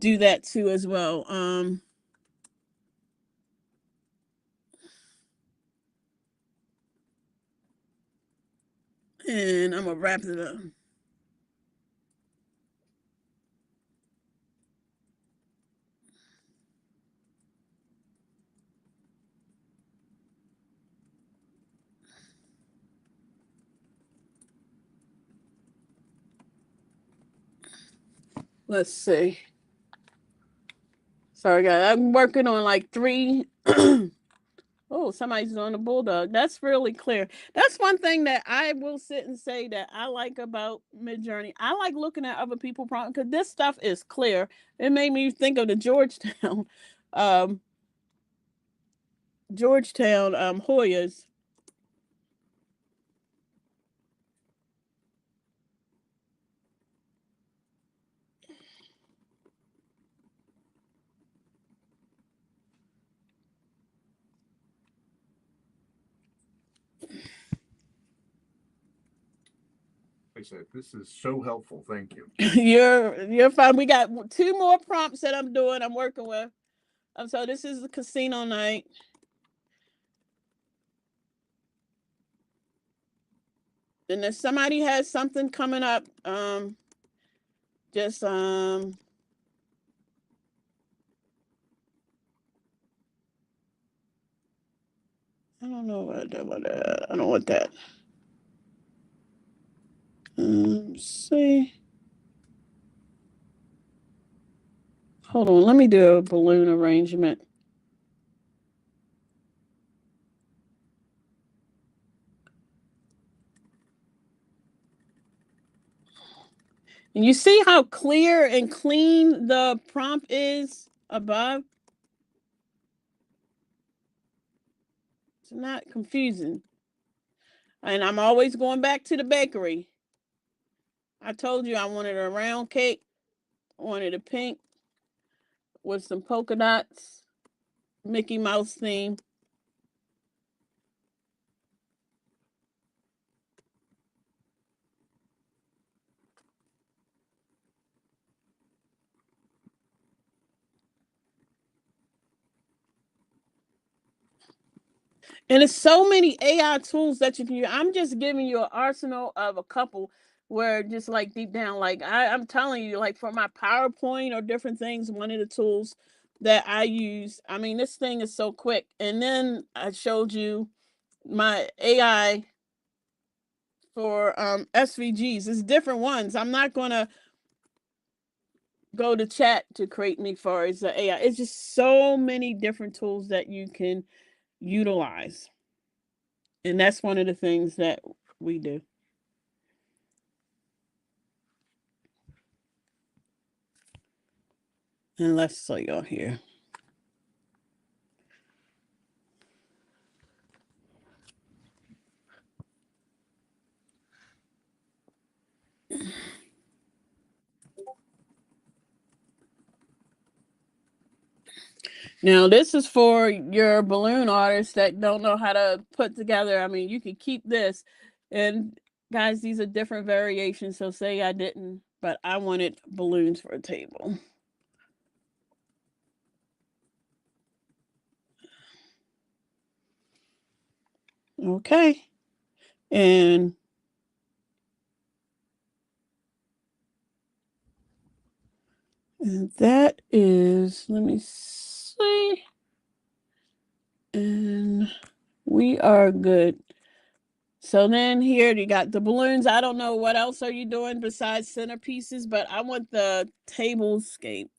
do that too as well. And I'm gonna wrap it up. Let's see. Sorry, guys. I'm working on like three. Oh, somebody's on a bulldog. That's really clear. That's one thing that I will sit and say that I like about Midjourney. I like looking at other people prompts because this stuff is clear. It made me think of the Georgetown, um, Hoyas.
I said, this is so helpful. Thank you.
You're fine. We got 2 more prompts that I'm doing. I'm working with. So this is the casino night. And if somebody has something coming up, just I don't know what I don't want that. See. Hold on, let me do a balloon arrangement. And you see how clear and clean the prompt is above? It's not confusing. And I'm always going back to the bakery. I told you I wanted a round cake, wanted a pink with some polka dots, Mickey Mouse theme. And it's so many AI tools that you can use. I'm just giving you an arsenal of a couple where just like deep down, like I'm telling you, like for my PowerPoint or different things, one of the tools that I use, I mean, this thing is so quick. And then I showed you my AI for SVGs. It's different ones. I'm not going to go to chat to create me for as the AI. It's just so many different tools that you can utilize. And that's one of the things that we do. And let's see y'all here. Now, this is for your balloon artists that don't know how to put together. I mean, you can keep this. And guys, these are different variations. So say I didn't, but I wanted balloons for a table. Okay. And that is, let me see. And we are good. So then here you got the balloons. I don't know what else are you doing besides centerpieces, but I want the tablescape.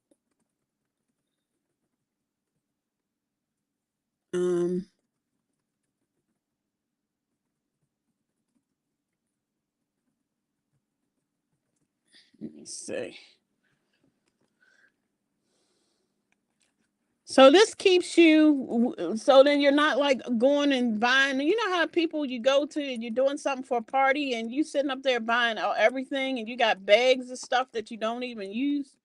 Let me see. So this keeps you, so then you're not like going and buying. You know how people you go to and you're doing something for a party and you sitting up there buying everything and you got bags of stuff that you don't even use.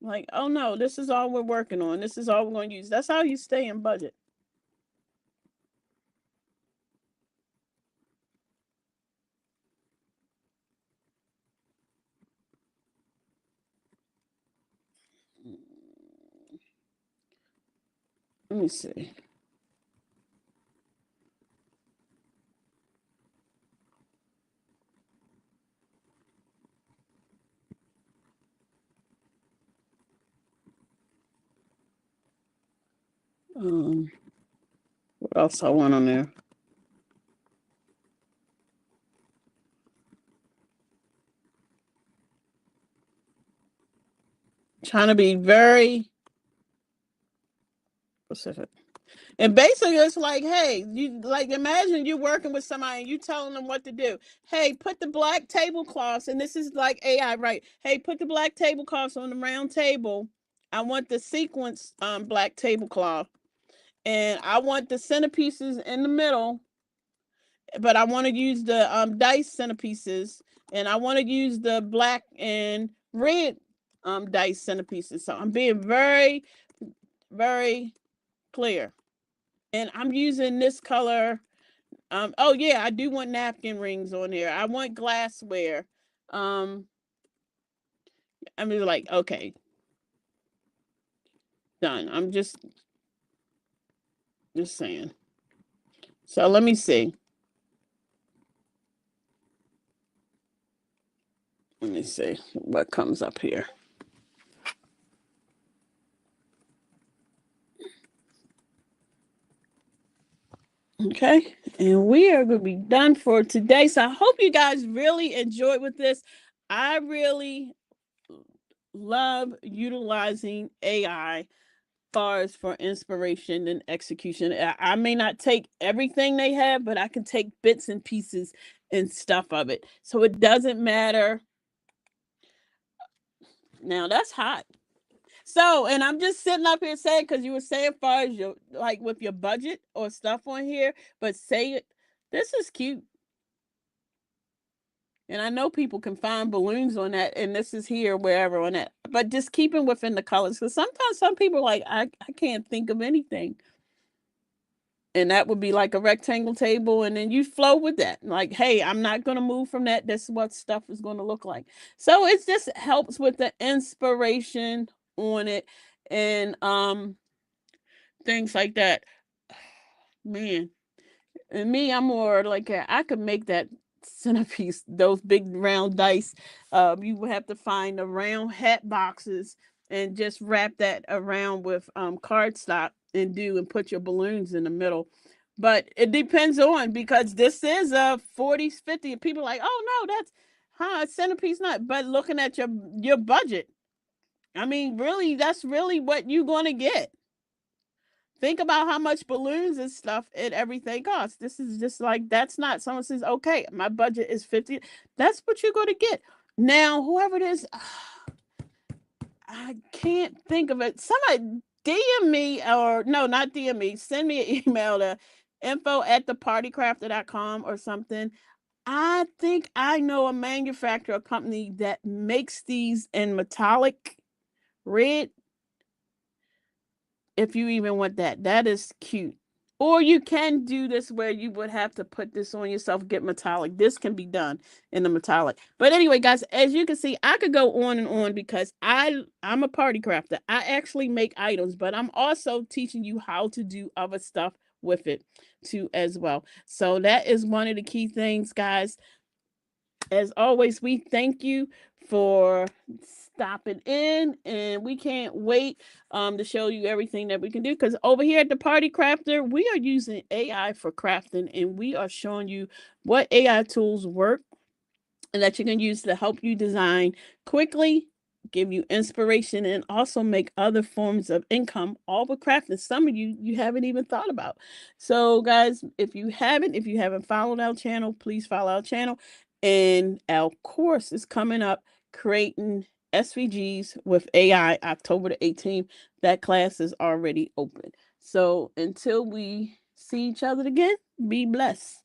Like, oh no, this is all we're working on. This is all we're going to use. That's how you stay in budget. Let me see. What else I want on there? Trying to be very specific. And basically it's like, hey, you like imagine you working with somebody and you telling them what to do. Hey, put the black tablecloths, and this is like AI, right? Hey, put the black tablecloths on the round table. I want the sequence black tablecloth. And I want the centerpieces in the middle, but I want to use the dice centerpieces, and I want to use the black and red dice centerpieces. So I'm being very, very clear. And I'm using this color Oh yeah, I do want napkin rings on there. I want glassware. I mean, like, okay, done. I'm just saying. So let me see. Let me see what comes up here. Okay, and we are going to be done for today. So I hope you guys really enjoyed with this. I really love utilizing AI far as for inspiration and execution. I may not take everything they have, but I can take bits and pieces and stuff of it. So it doesn't matter. Now that's hot. So, and I'm just sitting up here saying, because you were saying far as your, like with your budget or stuff on here, but say it, this is cute. And I know people can find balloons on that, and this is here, wherever on that. But just keeping within the colors, because sometimes some people are like, I can't think of anything. And that would be like a rectangle table, and then you flow with that. Like, hey, I'm not going to move from that. This is what stuff is going to look like. So it just helps with the inspiration on it, and things like that. Man, and me, I'm more like I could make that centerpiece, those big round dice. You would have to find the round hat boxes and just wrap that around with cardstock and put your balloons in the middle. But it depends on, because this is a 40s, 50, and people are like, oh no, that's centerpiece not. But looking at your budget, I mean, really, that's really what you're gonna get. Think about how much balloons and stuff and everything costs. This is just like, that's not, someone says, okay, my budget is 50. That's what you're going to get. Now, whoever it is, I can't think of it. Somebody DM me, or no, not DM me, send me an email to info@thepartycrafter.com or something. I think I know a manufacturer company that makes these in metallic red. If you even want that, that is cute. Or you can do this where you would have to put this on yourself, get metallic. This can be done in the metallic. But anyway, guys, as you can see, I could go on and on, because I'm a party crafter. I actually make items, but I'm also teaching you how to do other stuff with it too as well. So that is one of the key things, guys. As always, we thank you for stopping in, and we can't wait to show you everything that we can do, because over here at the Party Crafter, we are using AI for crafting, and we are showing you what AI tools work and that you can use to help you design quickly, give you inspiration, and also make other forms of income, all with crafting. Some of you haven't even thought about. So guys, if you haven't followed our channel, please follow our channel. And our course is coming up, creating SVGs with AI, October the 18th. That class is already open. So until we see each other again, be blessed.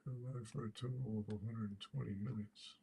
Go live for a total of 120 minutes.